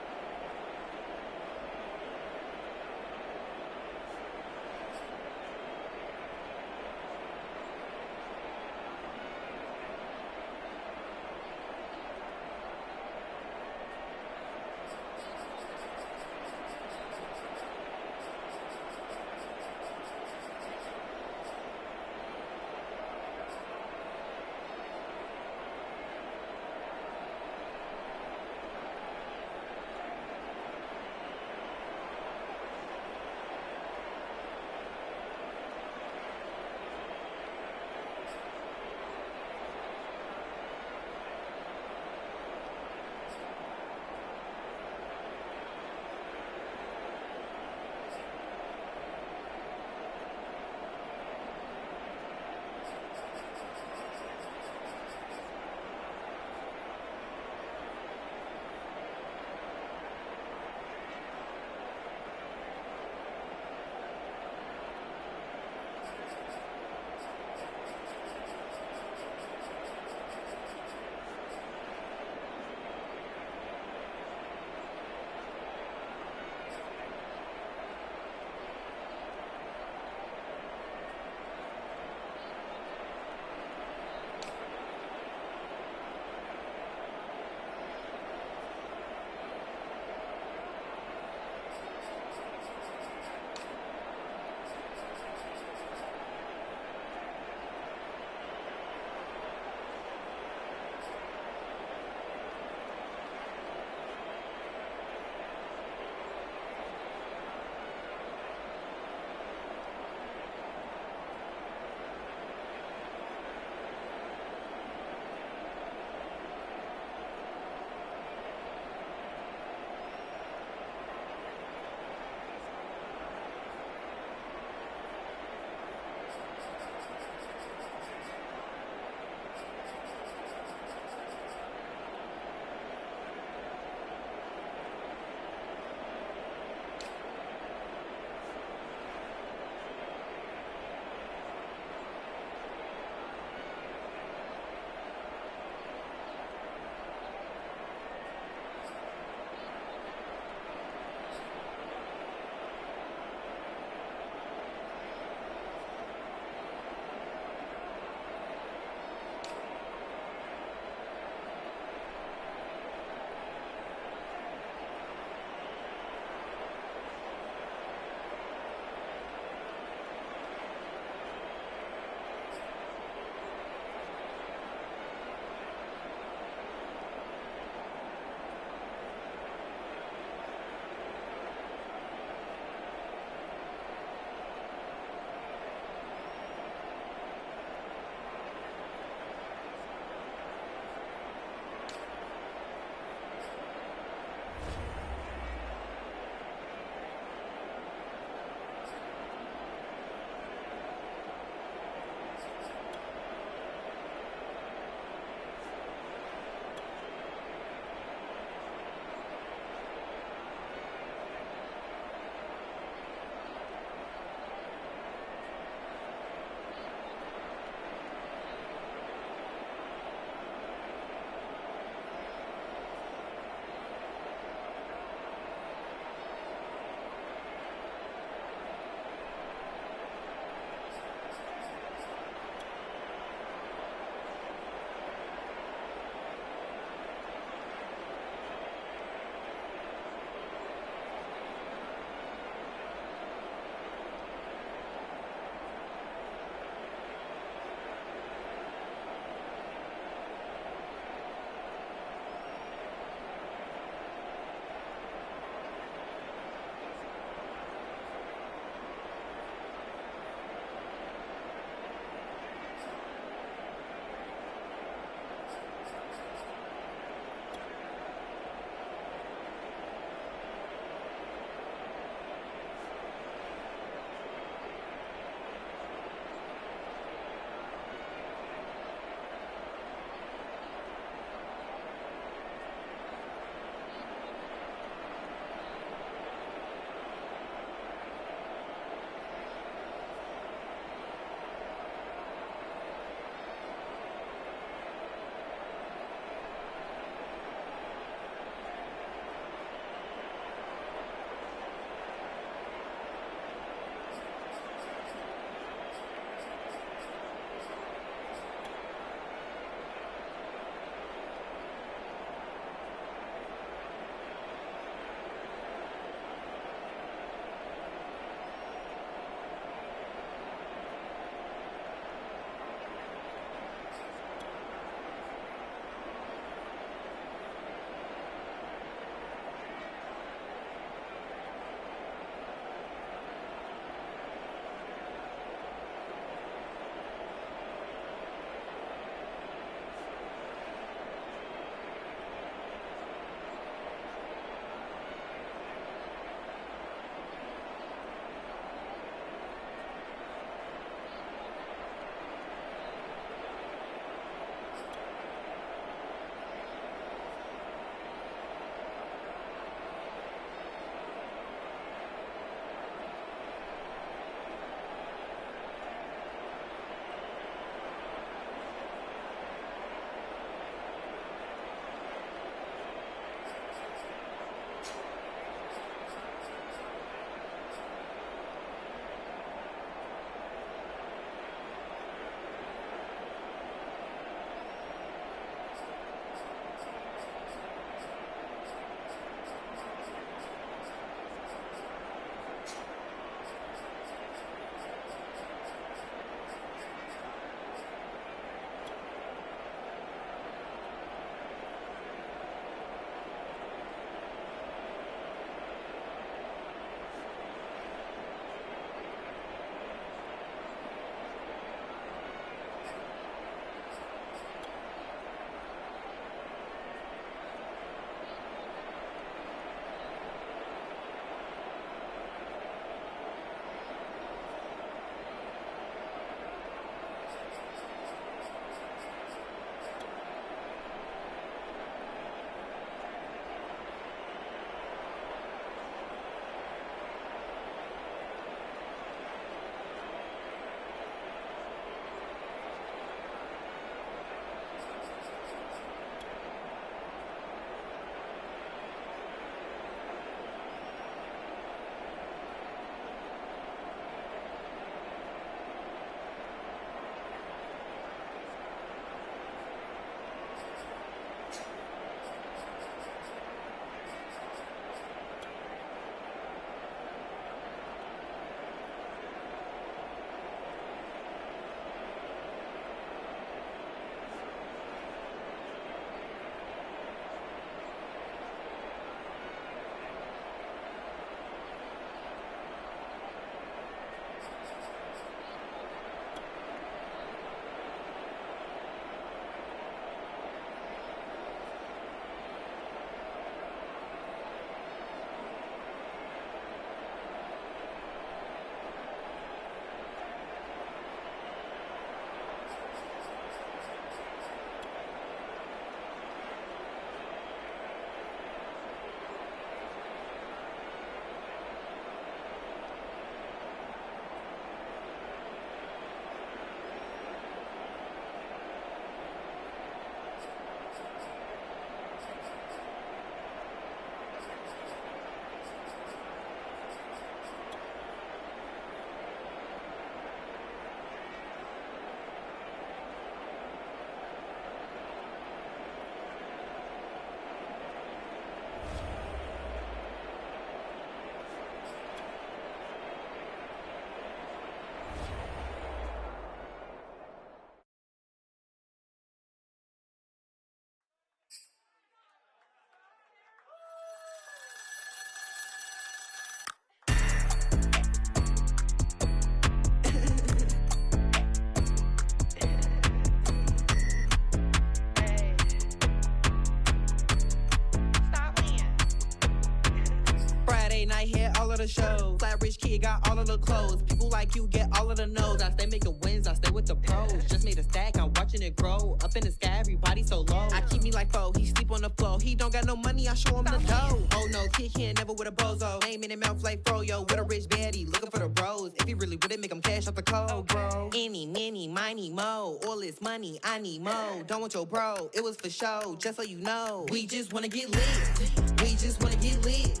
night, hit all of the shows. Flat rich kid got all of the clothes. People like you get all of the no's. I stay making wins, I stay with the pros. Just made a stack, I'm watching it grow. Up in the sky, everybody so low. I keep me like foe, he sleep on the floor. He don't got no money, I show him the dough. Oh no, kid can't never with a bozo. Name in his mouth like froyo. With a rich baddie, looking for the bros. If he really would it make him cash out the cold, bro. Any, many, miny, mo. All this money, I need mo. Don't want your bro, it was for show, just so you know. We just wanna get lit. We just wanna get lit.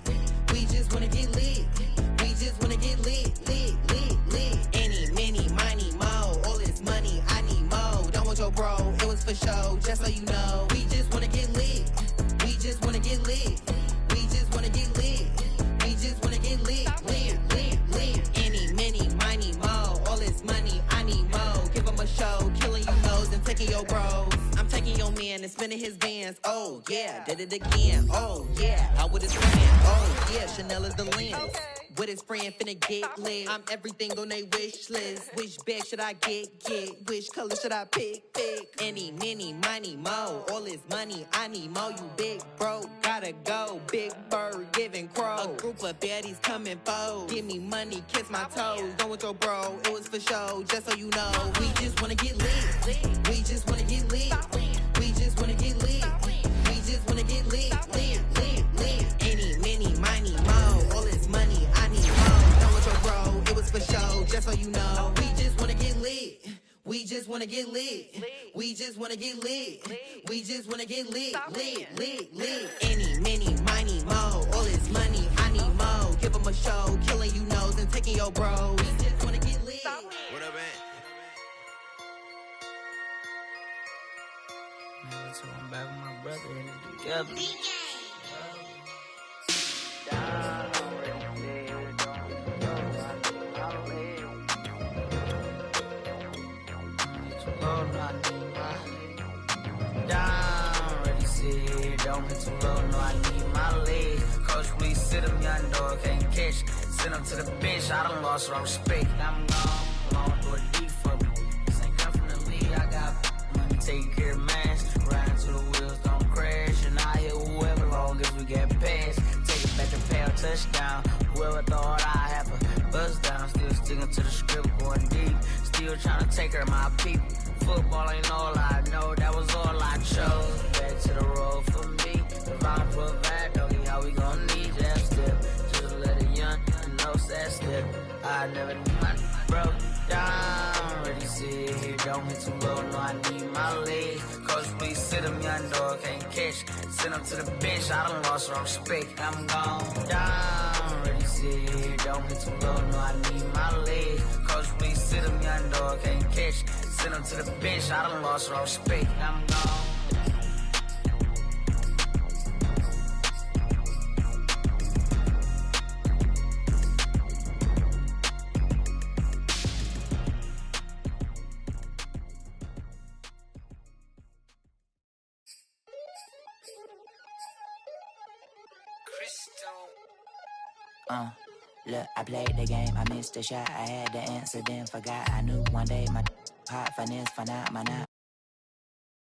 We just wanna get lit. We just wanna get lit, lit, lit, lit. Any, many, miny, mo. All this money, I need mo. Don't want your bro, it was for show, just so you know. We just wanna get lit. We just wanna get lit. We just wanna get lit. We just wanna get lit, lit, lit, lit. Any, many, miny, mo. All this money, I need mo. Give him a show, killing you hoes and taking your bros. I'm taking your man and spinning his bands. Oh yeah, did it again. Oh yeah, how would his friend? Oh yeah, Chanel is the lens. With his friend finna get lit. I'm everything on they wish list. Which bag should I get? Which color should I pick? Any, many, miny, mo. All this money, I need mo. You big bro, gotta go. Big bird giving crow. A group of baddies coming foes. Give me money, kiss my toes. Don't want your bro, it was for show, just so you know. We just wanna get lit. We just wanna get lit. We just wanna get lit. We just wanna get lit, lit, lit, lit. Any, many, miny, mo. All this money, I need mo. Don't want your bro, it was for show, just so you know. We just wanna get lit. We just wanna get lit. We just wanna get lit. We just wanna get lit, lit, lit, lit. Any, many, miny, mo. All this money, I need mo. Give them a show, killing you nose and taking your bros. We just wanna get lit. What up, man? So I'm back with my brother and it's together. Don't be too low, no, I need my leg. Coach, please sit him, young dog, can't catch. Send him to the bench, I done lost all respect. I'm gone, long door deep for me. This ain't come from the league, I got money, take care of mine. Riding to the wheels, don't crash. And I hit whoever, long as we get past. Take it back to pay a touchdown. Whoever thought I have a buzz down. Still sticking to the script, going deep. Still trying to take her, my people. Football ain't all I know, that was all I chose. Back to the road for me. If I provide, doggy, how we gon' need that step? Just let a young know that step. I never knew my broke down. Ready, sit here, don't hit too low, no, I need my leg. Coach, please sit him, young dog, can't catch. Send him to the bench, I done lost all respect. I'm gone down. Ready, sit here, don't hit too low, no, I need my leg. Coach, please sit him, young dog, can't catch. Send him to the bench, I done lost all respect. I'm gone. Look, I played the game, I missed the shot. I had the answer, then forgot. I knew one day my hot finesse, phenomenal.